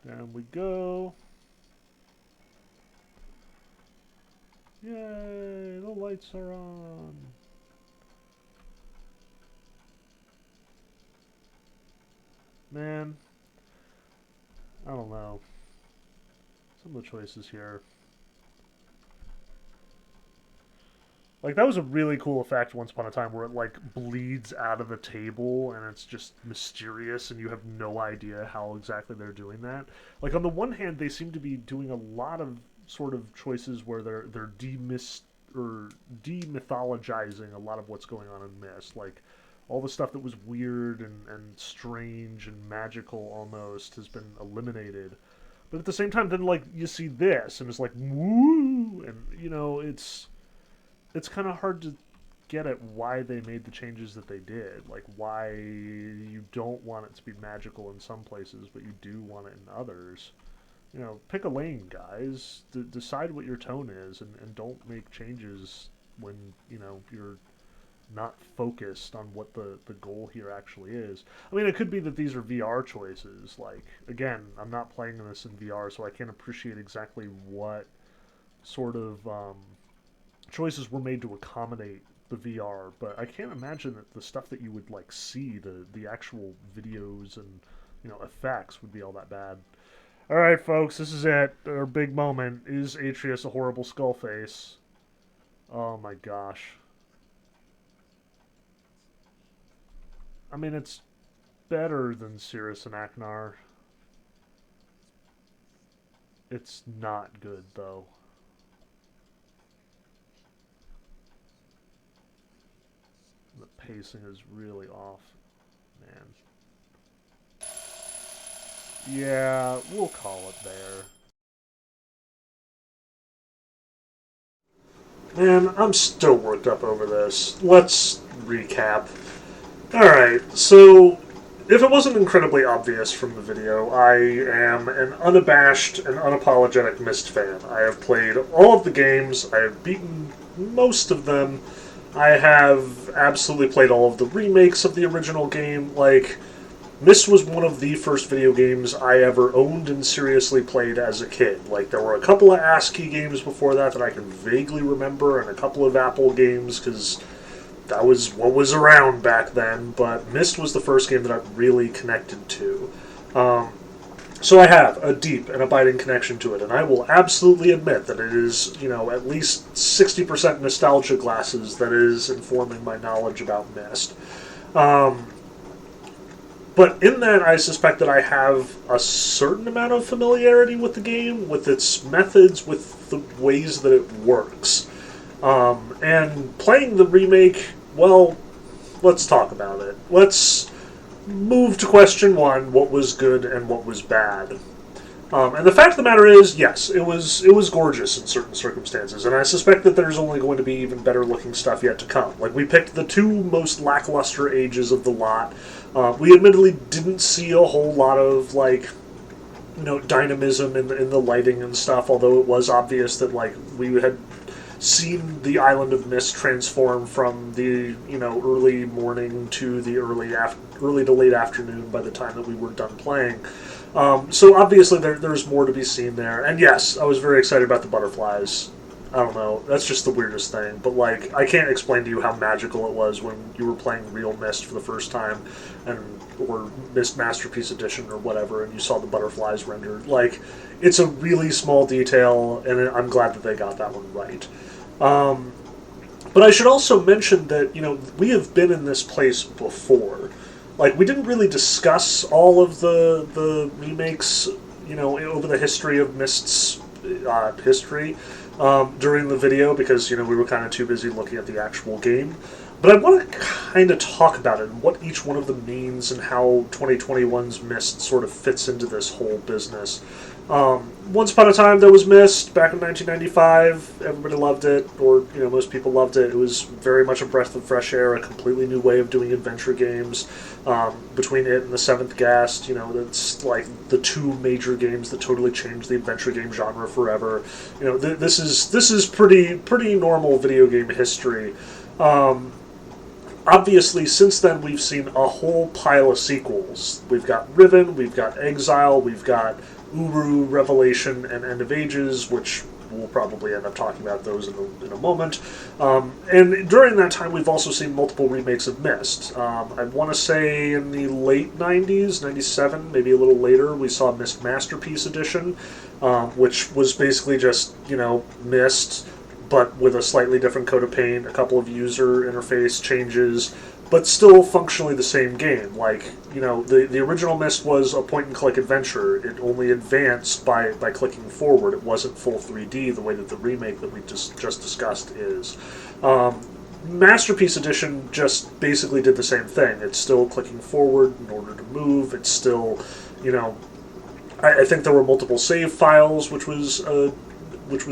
Down we go. Yay, the lights are on. Man, I don't know. Some of the choices here. Like, that was a really cool effect once upon a time where it, like, bleeds out of the table and it's just mysterious and you have no idea how exactly they're doing that. Like, on the one hand, they seem to be doing a lot of sort of choices where they're demythologizing a lot of what's going on in Myst. Like, all the stuff that was weird and strange and magical almost has been eliminated. But at the same time, then, like, you see this and it's like, woo! And, you know, it's kind of hard to get at why they made the changes that they did. Like, why you don't want it to be magical in some places, but you do want it in others. You know, pick a lane, guys. Decide what your tone is, and don't make changes when, you know, you're not focused on what the goal here actually is. I mean, it could be that these are VR choices. Like, again, I'm not playing this in VR, so I can't appreciate exactly what sort of choices were made to accommodate the VR, but I can't imagine that the stuff that you would like see, the actual videos and, you know, effects would be all that bad. All right, folks, this is it. Our big moment. Is Atreus a horrible skull face? Oh my gosh. I mean, it's better than Cirrus and Aknar. It's not good, though. The pacing is really off, man. Yeah, we'll call it there. Man, I'm still worked up over this. Let's recap. Alright, so if it wasn't incredibly obvious from the video, I am an unabashed and unapologetic Myst fan. I have played all of the games, I have beaten most of them, I have absolutely played all of the remakes of the original game. Like, Myst was one of the first video games I ever owned and seriously played as a kid. Like, there were a couple of ASCII games before that I can vaguely remember, and a couple of Apple games, because that was what was around back then, but Myst was the first game that I really connected to. So I have a deep and abiding connection to it, and I will absolutely admit that it is, you know, at least 60% nostalgia glasses that is informing my knowledge about Myst. But in that, I suspect that I have a certain amount of familiarity with the game, with its methods, with the ways that it works. And playing the remake, well, let's talk about it. Let's move to question one: what was good and what was bad? And the fact of the matter is, yes, it was gorgeous in certain circumstances, and I suspect that there's only going to be even better looking stuff yet to come. Like, we picked the two most lackluster ages of the lot. We admittedly didn't see a whole lot of, like, dynamism in the lighting and stuff, although it was obvious that, like, we had seen the island of Myst transform from the early morning to the early to late afternoon by the time that we were done playing. So obviously there's more to be seen there. And yes, I was very excited about the butterflies. I don't know, that's just the weirdest thing. But like, I can't explain to you how magical it was when you were playing real Myst for the first time, or Myst Masterpiece Edition or whatever, and you saw the butterflies rendered. Like, it's a really small detail, and I'm glad that they got that one right. But I should also mention that, we have been in this place before. Like, we didn't really discuss all of the remakes, over the history of Myst's history during the video because, we were kind of too busy looking at the actual game. But I want to kind of talk about it and what each one of them means and how 2021's Myst sort of fits into this whole business. Once upon a time, there was Myst back in 1995. Everybody loved it, or most people loved it. It was very much a breath of fresh air, a completely new way of doing adventure games. Between it and the Seventh Guest, that's like the two major games that totally changed the adventure game genre forever. This is pretty normal video game history. Obviously, since then, we've seen a whole pile of sequels. We've got Riven, we've got Exile, we've got Uru, Revelation, and End of Ages, which we'll probably end up talking about those in a moment. And during that time, we've also seen multiple remakes of Myst. I want to say in the late 90s, 97, maybe a little later, we saw Myst Masterpiece Edition, which was basically just, Myst, but with a slightly different coat of paint, a couple of user interface changes, but still functionally the same game. Like, the original Myst was a point-and-click adventure. It only advanced by clicking forward. It wasn't full 3D the way that the remake that we just discussed is. Masterpiece Edition just basically did the same thing. It's still clicking forward in order to move. It's still, I think there were multiple save files, which was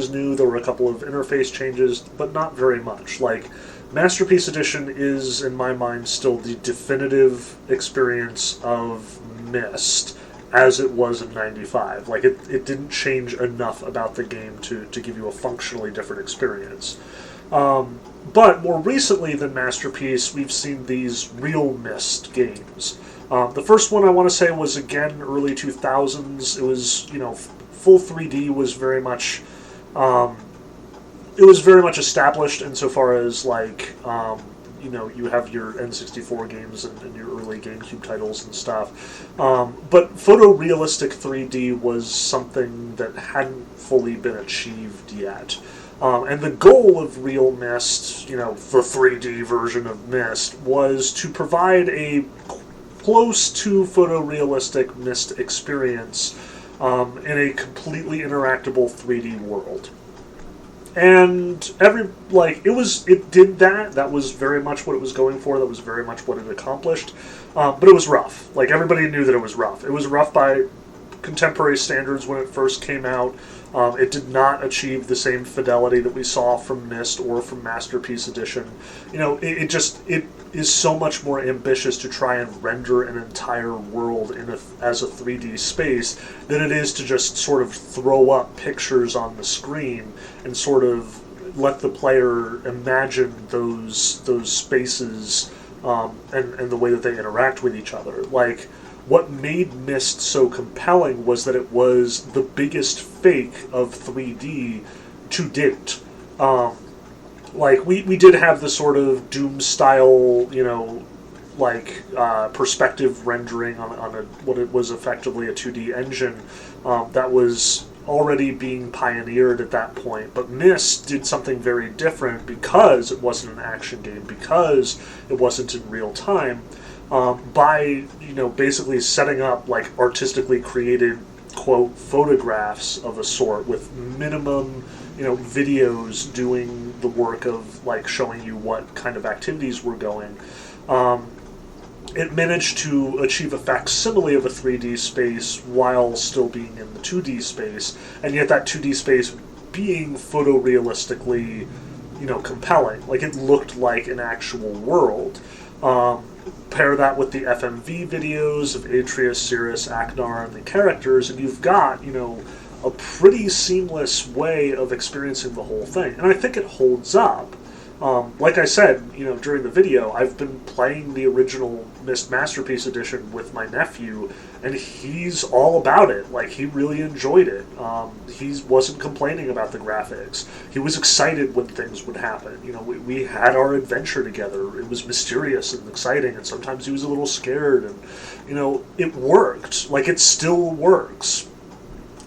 new. There were a couple of interface changes, but not very much. Like, Masterpiece Edition is, in my mind, still the definitive experience of Myst as it was in 95. Like, it didn't change enough about the game to give you a functionally different experience. But more recently than Masterpiece, we've seen these real Myst games. The first one I want to say was, again, early 2000s. It was, full 3D was very much... it was very much established insofar as, like, you have your N64 games and your early GameCube titles and stuff. But photorealistic 3D was something that hadn't fully been achieved yet. And the goal of Real Myst, the 3D version of Myst, was to provide a close to photorealistic Myst experience in a completely interactable 3D world. And it did that. That was very much what it was going for. That was very much what it accomplished. But it was rough. Like, everybody knew that it was rough. It was rough by contemporary standards when it first came out. It did not achieve the same fidelity that we saw from Myst or from Masterpiece Edition. It is so much more ambitious to try and render an entire world as a 3D space than it is to just sort of throw up pictures on the screen and sort of let the player imagine those spaces and the way that they interact with each other. Like, what made Myst so compelling was that it was the biggest fake of 3D to date. We did have the sort of Doom-style, perspective rendering on what it was effectively a 2D engine that was already being pioneered at that point. But Myst did something very different because it wasn't an action game, because it wasn't in real time, by basically setting up artistically created, quote, photographs of a sort with minimum videos doing the work of like showing you what kind of activities were going. Um, it managed to achieve a facsimile of a 3D space while still being in the 2D space, and yet that 2D space being photorealistically, compelling. Like it looked like an actual world. Um, Pair that with the FMV videos of Atreus, Cirrus, Aknar, and the characters, and you've got, a pretty seamless way of experiencing the whole thing. And I think it holds up. Like I said, during the video, I've been playing the original Myst Masterpiece Edition with my nephew, and he's all about it. Like, he really enjoyed it. He wasn't complaining about the graphics. He was excited when things would happen. We had our adventure together. It was mysterious and exciting, and sometimes he was a little scared, and, it worked. Like, it still works.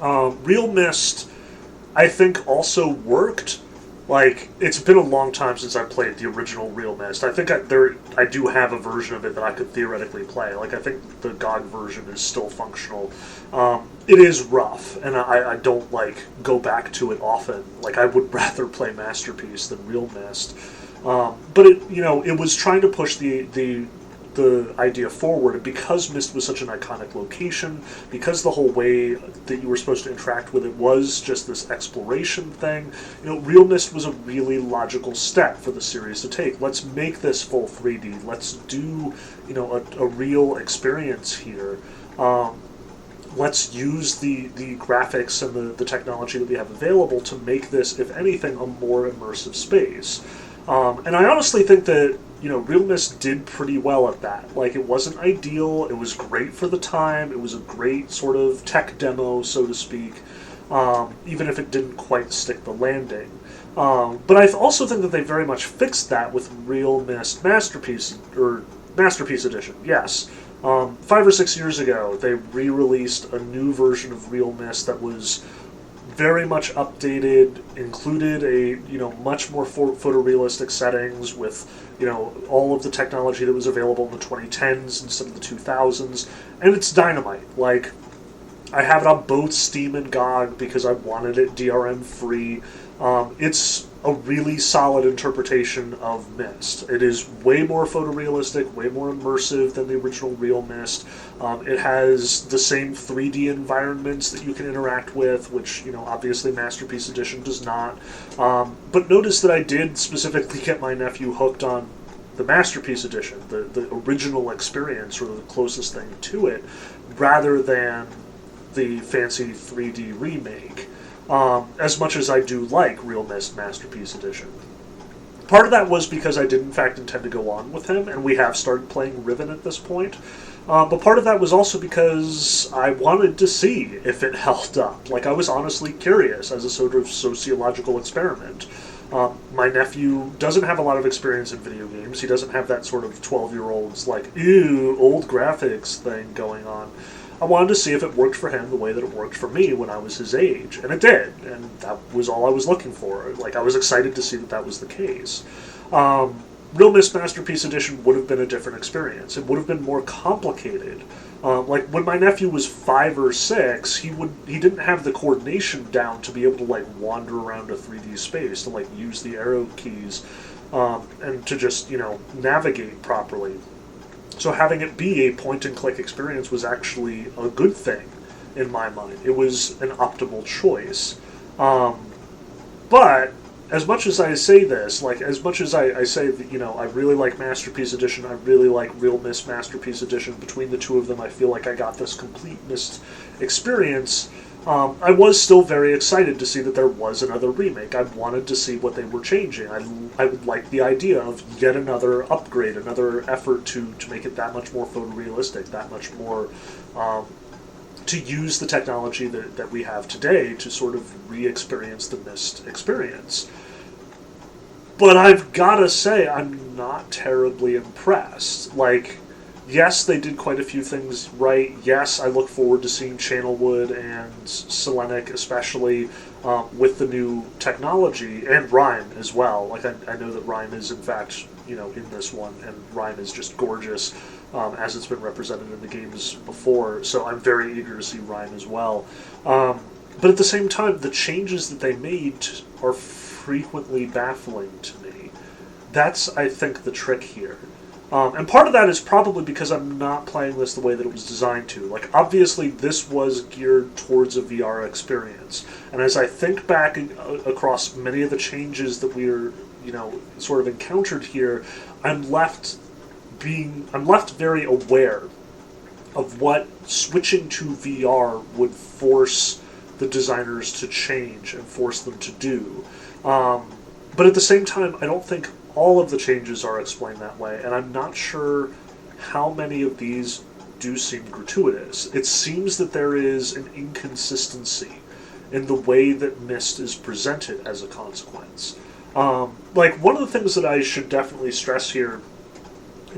Real Myst, I think, also worked. Like, it's been a long time since I played the original Real Myst. I think I do have a version of it that I could theoretically play. Like, I think the GOG version is still functional. It is rough, and I don't, go back to it often. Like, I would rather play Masterpiece than Real Myst. But it was trying to push the idea forward, and because Myst was such an iconic location, because the whole way that you were supposed to interact with it was just this exploration thing, Real Myst was a really logical step for the series to take. Let's make this full 3D. Let's do, a real experience here. Let's use the graphics and the technology that we have available to make this, if anything, a more immersive space. And I honestly think that Real Myst did pretty well at that. Like, it wasn't ideal, it was great for the time, it was a great sort of tech demo, so to speak, even if it didn't quite stick the landing. But I also think that they very much fixed that with Real Myst Masterpiece Edition, yes. 5 or 6 years ago, they re-released a new version of Real Myst that was very much updated, included a much more photorealistic settings with all of the technology that was available in the 2010s instead of the 2000s, and it's dynamite. Like, I have it on both Steam and GOG because I wanted it DRM free. It's a really solid interpretation of Myst. It is way more photorealistic, way more immersive than the original Real Myst. It has the same 3D environments that you can interact with, which, obviously Masterpiece Edition does not. But notice that I did specifically get my nephew hooked on the Masterpiece Edition, the original experience, or the closest thing to it, rather than the fancy 3D remake. As much as I do like Real Myst Masterpiece Edition. Part of that was because I did in fact intend to go on with him, and we have started playing Riven at this point. But part of that was also because I wanted to see if it held up. Like, I was honestly curious as a sort of sociological experiment. My nephew doesn't have a lot of experience in video games. He doesn't have that sort of 12-year-old's, ew, old graphics thing going on. I wanted to see if it worked for him the way that it worked for me when I was his age. And it did. And that was all I was looking for. I was excited to see that that was the case. Real Myst Masterpiece Edition would have been a different experience. It would have been more complicated. When my nephew was 5 or 6, he didn't have the coordination down to be able to wander around a 3D space, to use the arrow keys, and to just navigate properly. So having it be a point-and-click experience was actually a good thing in my mind. It was an optimal choice. But as much as I say this, as much as I say that, I really like Masterpiece Edition, I really like Real Myst Masterpiece Edition, between the two of them I feel like I got this complete Myst experience, I was still very excited to see that there was another remake. I wanted to see what they were changing. I would like the idea of yet another upgrade, another effort to make it that much more photorealistic, that much more to use the technology that we have today to sort of re-experience the Myst experience. But I've got to say, I'm not terribly impressed. Yes, they did quite a few things right. Yes, I look forward to seeing Channelwood and Selenic, especially with the new technology, and Rhyme as well. I know that Rhyme is, in fact, in this one, and Rhyme is just gorgeous, as it's been represented in the games before, so I'm very eager to see Rhyme as well. But but at the same time, the changes that they made are frequently baffling to me. That's, I think, the trick here. And part of that is probably because I'm not playing this the way that it was designed to. Like, obviously, this was geared towards a VR experience. And as I think back across many of the changes that we're, sort of encountered here, I'm left very aware of what switching to VR would force the designers to change and force them to do. But at the same time, I don't think all of the changes are explained that way, and I'm not sure how many of these do seem gratuitous. It seems that there is an inconsistency in the way that Myst is presented as a consequence. One of the things that I should definitely stress here,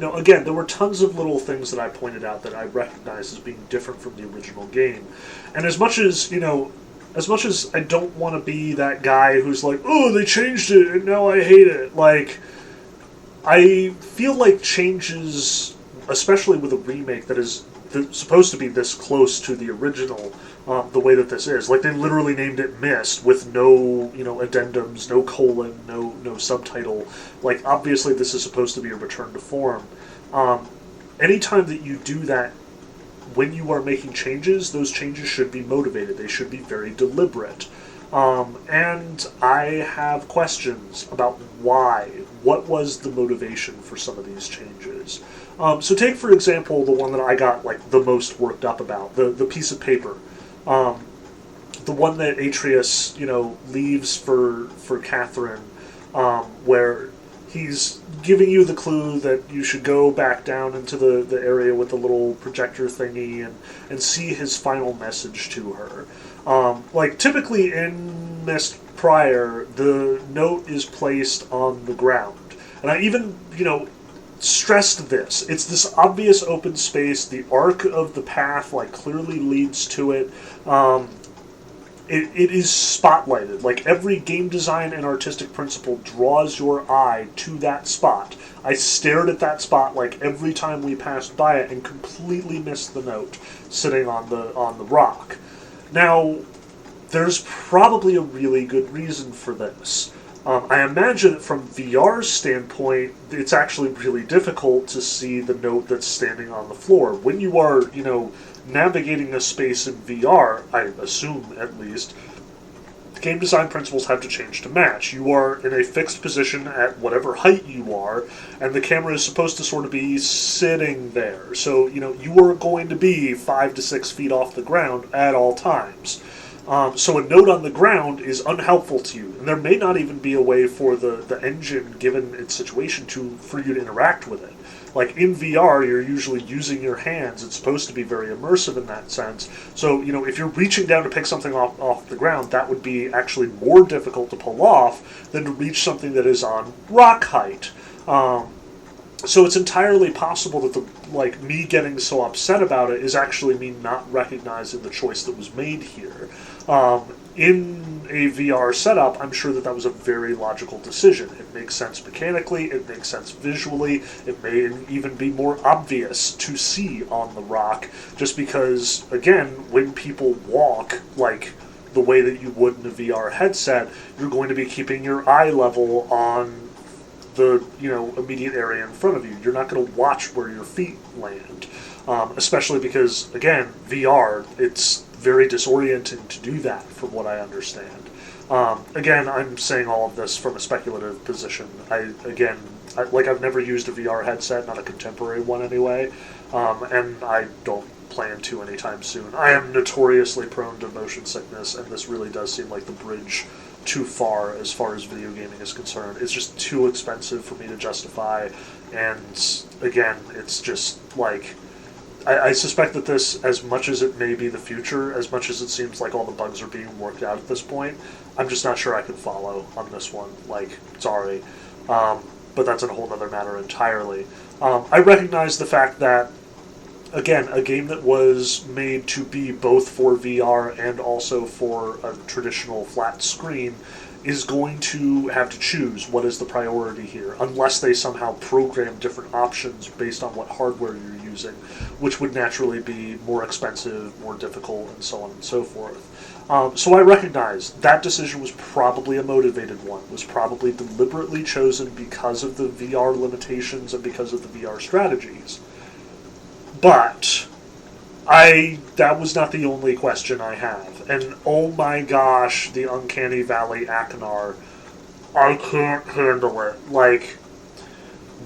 again, there were tons of little things that I pointed out that I recognized as being different from the original game. And as much as I don't want to be that guy who's like, oh, they changed it and now I hate it, I feel like changes, especially with a remake that is supposed to be this close to the original, the way that this is. Like, they literally named it Myst with no, addendums, no colon, no subtitle. Like, obviously this is supposed to be a return to form. Anytime that you do that, when you are making changes, those changes should be motivated. They should be very deliberate. And I have questions about why. What was the motivation for some of these changes? So take, for example, the one that I got the most worked up about, the piece of paper. The one that Atreus, leaves for Catherine, where he's giving you the clue that you should go back down into the area with the little projector thingy and see his final message to her. Typically in Myst prior, the note is placed on the ground. And I even, stressed this. It's this obvious open space. The arc of the path, clearly leads to it. It is spotlighted. Every game design and artistic principle draws your eye to that spot. I stared at that spot every time we passed by it and completely missed the note sitting on the rock. Now, there's probably a really good reason for this. I imagine that from VR's standpoint, it's actually really difficult to see the note that's standing on the floor. When you are, navigating a space in VR, I assume at least, game design principles have to change to match. You are in a fixed position at whatever height you are, and the camera is supposed to sort of be sitting there. So, you are going to be 5 to 6 feet off the ground at all times. So a note on the ground is unhelpful to you, and there may not even be a way for the engine, given its situation, for you to interact with it. In VR, you're usually using your hands. It's supposed to be very immersive in that sense. So, if you're reaching down to pick something off the ground, that would be actually more difficult to pull off than to reach something that is on rock height. So it's entirely possible that me getting so upset about it is actually me not recognizing the choice that was made here. In a VR setup, I'm sure that was a very logical decision. It makes sense mechanically, it makes sense visually, it may even be more obvious to see on the rock, just because, again, when people walk, the way that you would in a VR headset, you're going to be keeping your eye level on the immediate area in front of you. You're not going to watch where your feet land, especially because, again, VR, it's very disorienting to do that, from what I understand. Again, I'm saying all of this from a speculative position. I've never used a VR headset, not a contemporary one anyway, and I don't plan to anytime soon. I am notoriously prone to motion sickness, and this really does seem like the bridge too far as video gaming is concerned. It's just too expensive for me to justify, and again, it's just I suspect that this, as much as it may be the future, as much as it seems like all the bugs are being worked out at this point, I'm just not sure I can follow on this one. Sorry. But that's a whole other matter entirely. I recognize the fact that, again, a game that was made to be both for VR and also for a traditional flat screen is going to have to choose what is the priority here, unless they somehow program different options based on what hardware you're using, which would naturally be more expensive, more difficult, and so on and so forth. So I recognize that decision was probably a motivated one, was probably deliberately chosen because of the VR limitations and because of the VR strategies. But that was not the only question I have. And oh my gosh, the Uncanny Valley Akinar, I can't handle it. Like,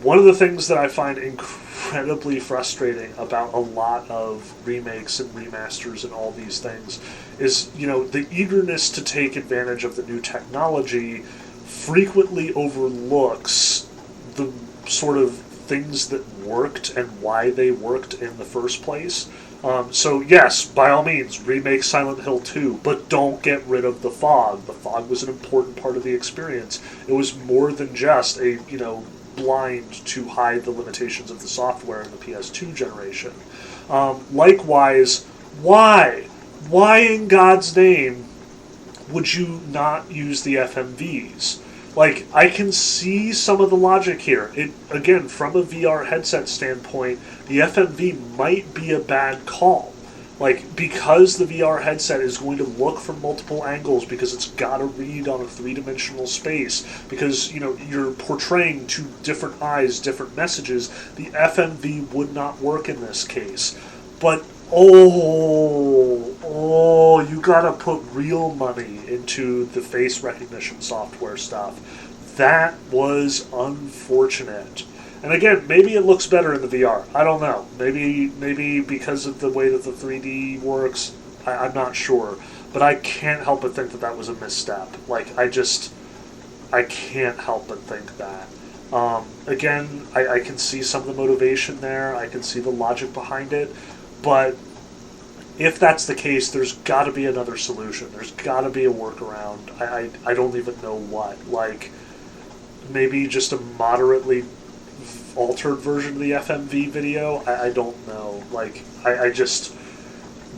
one of the things that I find incredibly frustrating about a lot of remakes and remasters and all these things is, the eagerness to take advantage of the new technology frequently overlooks the sort of things that worked and why they worked in the first place. So yes, by all means, remake Silent Hill 2, but don't get rid of the fog. The fog was an important part of the experience. It was more than just a, blind to hide the limitations of the software in the PS2 generation. Likewise, why? Why in God's name would you not use the FMVs? Like, I can see some of the logic here. Again, from a VR headset standpoint, the FMV might be a bad call. Like, because the VR headset is going to look from multiple angles, because it's got to read on a three-dimensional space, because, you're portraying to different eyes different messages, the FMV would not work in this case. But, you gotta put real money into the face recognition software stuff. That was unfortunate. And again, maybe it looks better in the VR. I don't know. Maybe because of the way that the 3D works, I'm not sure. But I can't help but think that was a misstep. Like, I can't help but think that. Again, I can see some of the motivation there. I can see the logic behind it. But if that's the case, there's got to be another solution. There's got to be a workaround. I don't even know what. Like, maybe just a moderately altered version of the FMV video. I don't know. Like, I just...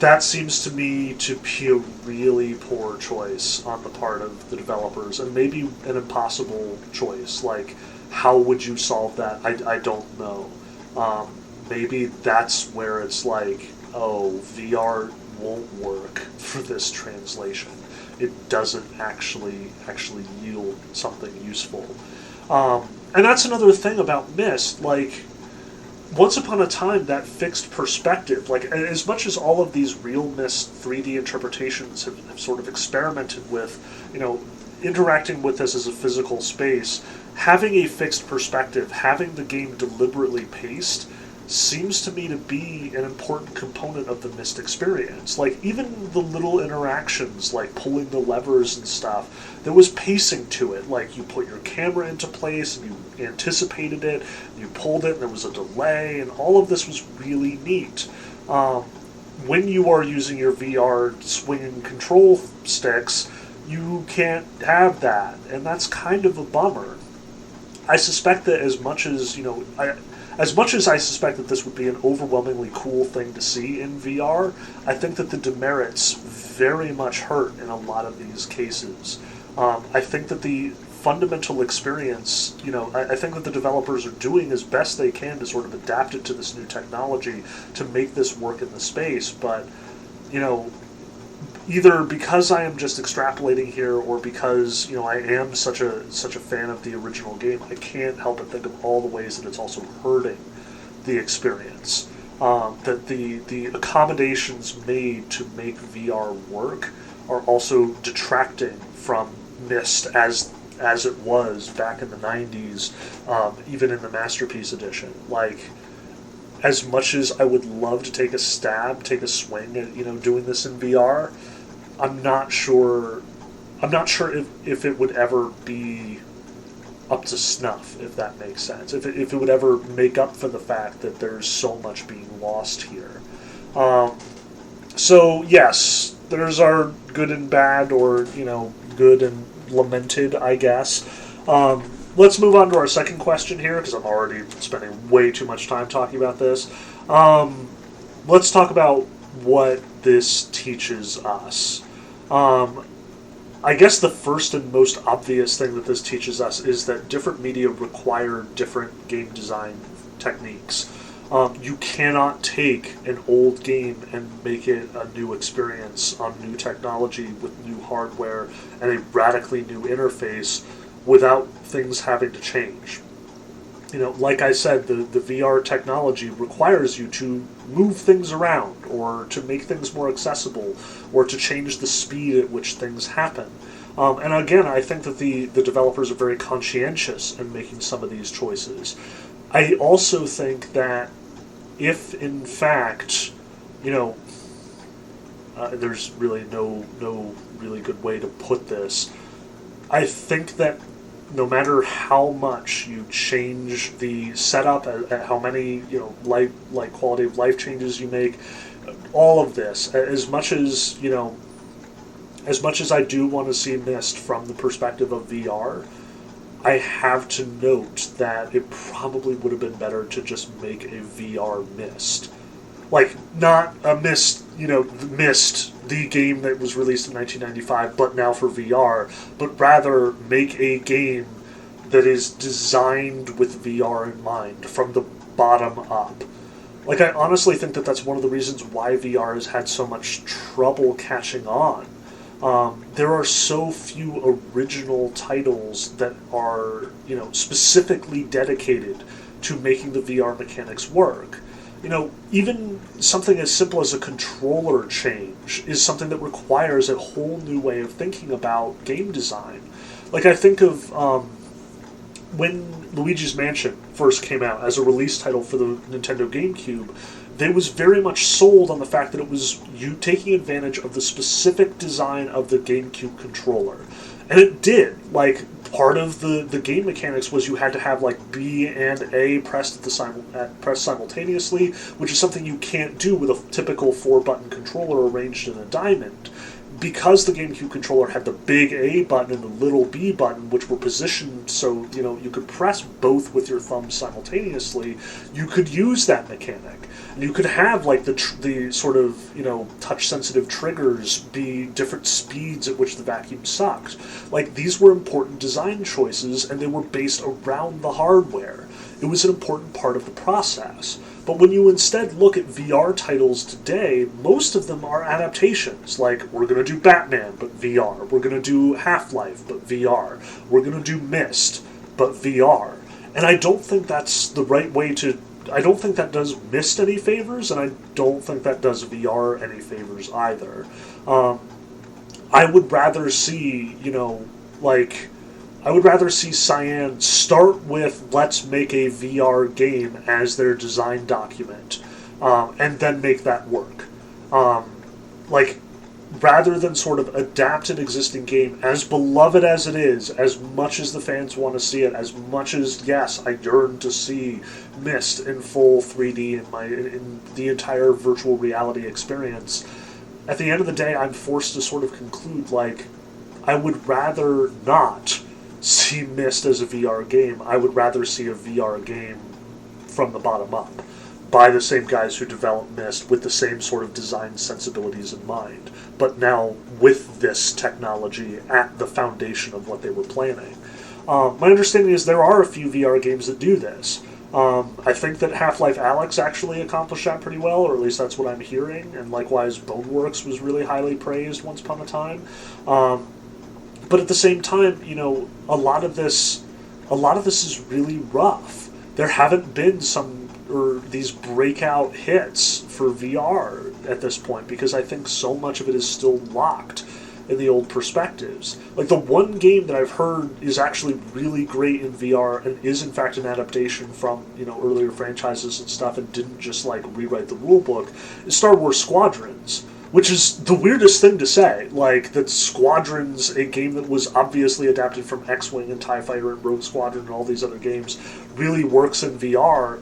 That seems to me to be a really poor choice on the part of the developers, and maybe an impossible choice. Like, how would you solve that? I don't know. Maybe that's where it's like, VR won't work for this translation. It doesn't actually yield something useful. And that's another thing about Myst. Like, once upon a time, that fixed perspective, like, as much as all of these real Myst 3D interpretations have sort of experimented with, interacting with this as a physical space, having a fixed perspective, having the game deliberately paced, seems to me to be an important component of the Myst experience. Like, even the little interactions, like pulling the levers and stuff, there was pacing to it. Like, you put your camera into place, and you anticipated it, and you pulled it, and there was a delay, and all of this was really neat. When you are using your VR swinging control sticks, you can't have that, and that's kind of a bummer. I suspect that as much as I suspect that this would be an overwhelmingly cool thing to see in VR, I think that the demerits very much hurt in a lot of these cases. I think that the fundamental experience, I think that the developers are doing as best they can to sort of adapt it to this new technology to make this work in the space, but, either because I am just extrapolating here, or because I am such a fan of the original game, I can't help but think of all the ways that it's also hurting the experience. That the accommodations made to make VR work are also detracting from Myst as it was back in the 90s, even in the Masterpiece Edition. Like, as much as I would love to take a swing at doing this in VR, I'm not sure if it would ever be up to snuff, if that makes sense. If it would ever make up for the fact that there's so much being lost here. So yes, there's our good and bad, or good and lamented, I guess. Let's move on to our second question here, because I'm already spending way too much time talking about this. Let's talk about what this teaches us. I guess the first and most obvious thing that this teaches us is that different media require different game design techniques. You cannot take an old game and make it a new experience on new technology with new hardware and a radically new interface without things having to change. Like I said, the VR technology requires you to move things around or to make things more accessible or to change the speed at which things happen. And again, I think that the developers are very conscientious in making some of these choices. I also think that if, in fact, there's really no really good way to put this, I think that no matter how much you change the setup, how many quality of life changes you make, all of this, as much as I do want to see Myst from the perspective of VR, I have to note that it probably would have been better to just make a VR Myst. Like, not a Myst, Myst, the game that was released in 1995, but now for VR, but rather make a game that is designed with VR in mind, from the bottom up. Like, I honestly think that that's one of the reasons why VR has had so much trouble catching on. There are so few original titles that are, specifically dedicated to making the VR mechanics work. Even something as simple as a controller change is something that requires a whole new way of thinking about game design. Like, I think of when Luigi's Mansion first came out as a release title for the Nintendo GameCube, they was very much sold on the fact that it was you taking advantage of the specific design of the GameCube controller. And it did. Like, part of the game mechanics was you had to have, like, B and A pressed pressed simultaneously, which is something you can't do with a typical 4-button controller arranged in a diamond. Because the GameCube controller had the big A button and the little B button, which were positioned so, you could press both with your thumbs simultaneously, you could use that mechanic. And you could have, like, the sort of, touch-sensitive triggers be different speeds at which the vacuum sucked. Like, these were important design choices, and they were based around the hardware. It was an important part of the process. But when you instead look at VR titles today, most of them are adaptations. Like, we're going to do Batman, but VR. We're going to do Half-Life, but VR. We're going to do Myst, but VR. And I don't think that's the right way to... I don't think that does Myst any favors, and I don't think that does VR any favors either. I would rather see, I would rather see Cyan start with let's make a VR game as their design document, and then make that work. Rather than sort of adapt an existing game, as beloved as it is, as much as the fans want to see it, as much as, yes, I yearn to see Myst in full 3D in the entire virtual reality experience, at the end of the day, I'm forced to sort of conclude, I would rather not see Myst as a VR game. I would rather see a VR game from the bottom up, by the same guys who developed Myst with the same sort of design sensibilities in mind, but now with this technology at the foundation of what they were planning. My understanding is there are a few VR games that do this. I think that Half-Life Alyx actually accomplished that pretty well, or at least that's what I'm hearing, and likewise Boneworks was really highly praised once upon a time. But at the same time, a lot of this is really rough. There haven't been these breakout hits for VR at this point, because I think so much of it is still locked in the old perspectives. Like, the one game that I've heard is actually really great in VR and is in fact an adaptation from, earlier franchises and stuff and didn't just, rewrite the rulebook, is Star Wars Squadrons. Which is the weirdest thing to say, that Squadrons, a game that was obviously adapted from X-Wing and TIE Fighter and Rogue Squadron and all these other games, really works in VR.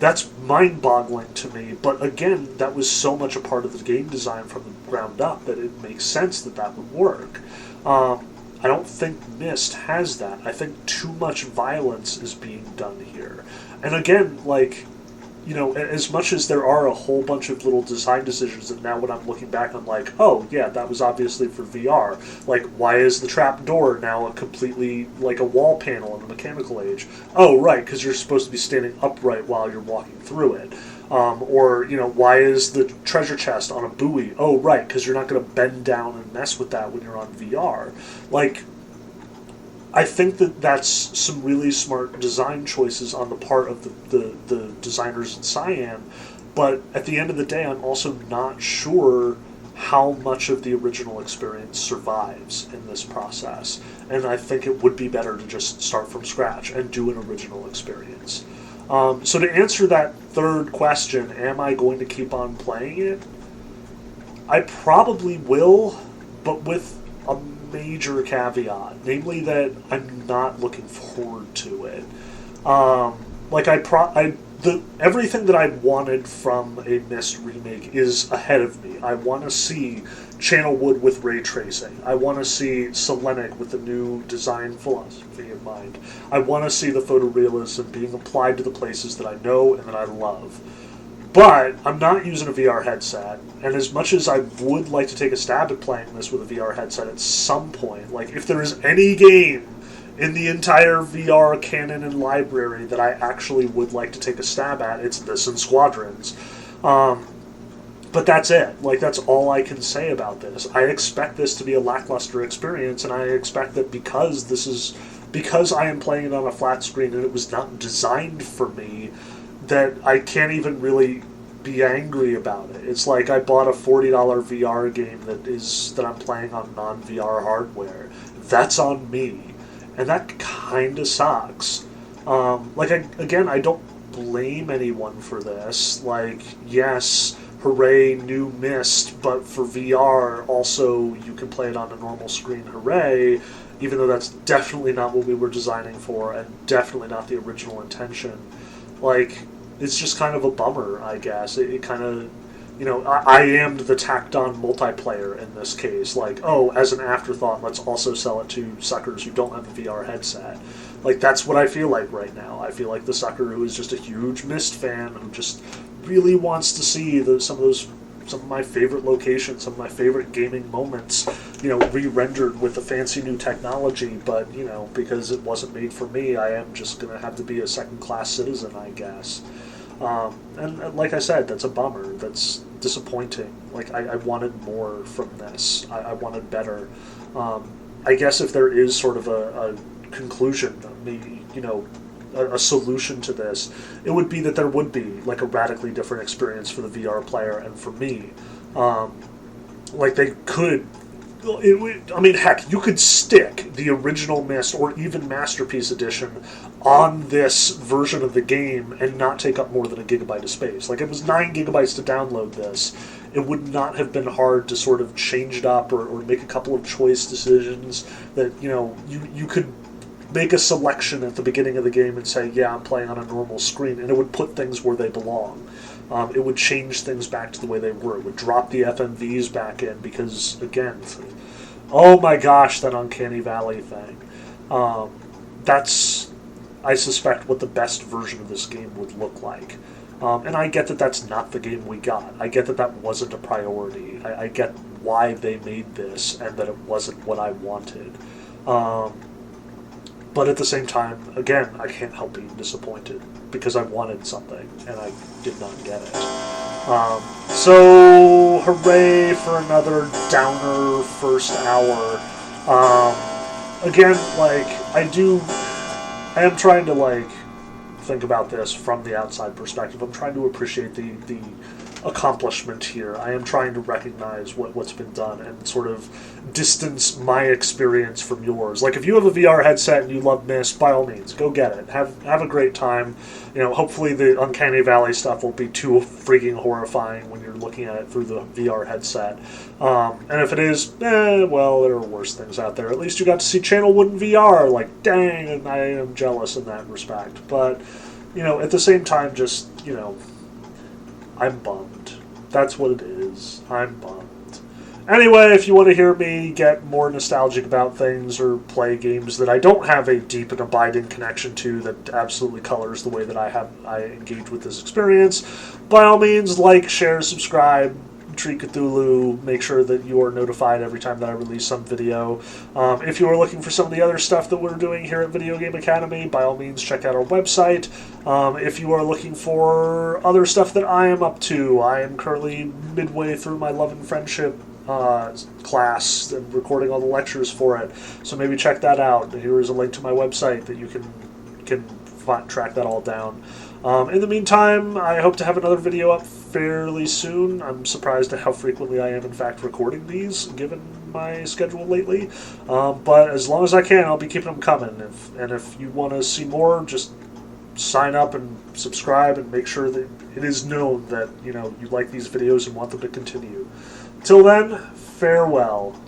That's mind-boggling to me. But again, that was so much a part of the game design from the ground up that it makes sense that would work. I don't think Myst has that. I think too much violence is being done here. And again, as much as there are a whole bunch of little design decisions that now when I'm looking back, I'm like, oh, yeah, that was obviously for VR. Like, why is the trap door now a completely, like, a wall panel in the Mechanical Age? Oh, right, because you're supposed to be standing upright while you're walking through it. Or, why is the treasure chest on a buoy? Oh, right, because you're not going to bend down and mess with that when you're on VR. Like, I think that that's some really smart design choices on the part of the designers in Cyan, but at the end of the day, I'm also not sure how much of the original experience survives in this process. And I think it would be better to just start from scratch and do an original experience. So to answer that third question, am I going to keep on playing it? I probably will, but with a major caveat, namely that I'm not looking forward to it. Everything that I wanted from a Myst remake is ahead of me. I want to see Channelwood with ray tracing. I want to see Selenic with a new design philosophy in mind. I want to see the photorealism being applied to the places that I know and that I love. But I'm not using a VR headset, and as much as I would like to take a stab at playing this with a VR headset at some point, like if there is any game in the entire VR canon and library that I actually would like to take a stab at, it's this and Squadrons. But that's it. Like, that's all I can say about this. I expect this to be a lackluster experience, and I expect that because I am playing it on a flat screen and it was not designed for me, that I can't even really be angry about it. It's like I bought a $40 VR game that I'm playing on non-VR hardware. That's on me, and that kind of sucks. I don't blame anyone for this. Like, yes, hooray, new Myst, but for VR, also you can play it on a normal screen, hooray, even though that's definitely not what we were designing for, and definitely not the original intention. Like, it's just kind of a bummer, I guess. It kind of, I am the tacked-on multiplayer in this case. Like, oh, as an afterthought, let's also sell it to suckers who don't have a VR headset. Like, that's what I feel like right now. I feel like the sucker who is just a huge Myst fan who just really wants to see some of my favorite locations, some of my favorite gaming moments, re-rendered with the fancy new technology, but, because it wasn't made for me, I am just going to have to be a second-class citizen, I guess. And like I said, that's a bummer. That's disappointing. Like, I wanted more from this. I wanted better. I guess if there is sort of a conclusion, maybe, a solution to this, it would be that there would be like a radically different experience for the VR player and for me. Like they could, heck, you could stick the original Myst or even Masterpiece Edition on this version of the game and not take up more than a gigabyte of space. Like, it was 9 gigabytes to download this. It would not have been hard to sort of change it up or make a couple of choice decisions that, you could make a selection at the beginning of the game and say, yeah, I'm playing on a normal screen, and it would put things where they belong. It would change things back to the way they were. It would drop the FMVs back in because, again, oh my gosh, that Uncanny Valley thing. That's, I suspect, what the best version of this game would look like. And I get that that's not the game we got. I get that that wasn't a priority. I get why they made this and that it wasn't what I wanted. But at the same time, again, I can't help being disappointed because I wanted something and I did not get it. So, hooray for another downer first hour. Again, I am trying to, think about this from the outside perspective. I'm trying to appreciate the accomplishment here. I am trying to recognize what's been done and sort of distance my experience from yours. Like, if you have a VR headset and you love Myst, by all means, go get it. Have a great time. Hopefully the Uncanny Valley stuff won't be too freaking horrifying when you're looking at it through the VR headset. And if it is, well, there are worse things out there. At least you got to see Channelwood in VR. Like, dang, and I am jealous in that respect. But, at the same time, just, I'm bummed. That's what it is. I'm bummed. Anyway, if you want to hear me get more nostalgic about things or play games that I don't have a deep and abiding connection to that absolutely colors the way that I engage with this experience, by all means, like, share, subscribe, treat Cthulhu, make sure that you are notified every time that I release some video. If you are looking for some of the other stuff that we're doing here at Video Game Academy, by all means check out our website. If you are looking for other stuff that I am up to, I am currently midway through my Love and Friendship class and recording all the lectures for it, so maybe check that out. Here is a link to my website that you can track that all down. In the meantime, I hope to have another video up fairly soon. I'm surprised at how frequently I am in fact recording these, given my schedule lately. But as long as I can, I'll be keeping them coming. If you want to see more, just sign up and subscribe and make sure that it is known that you like these videos and want them to continue. Till then, farewell.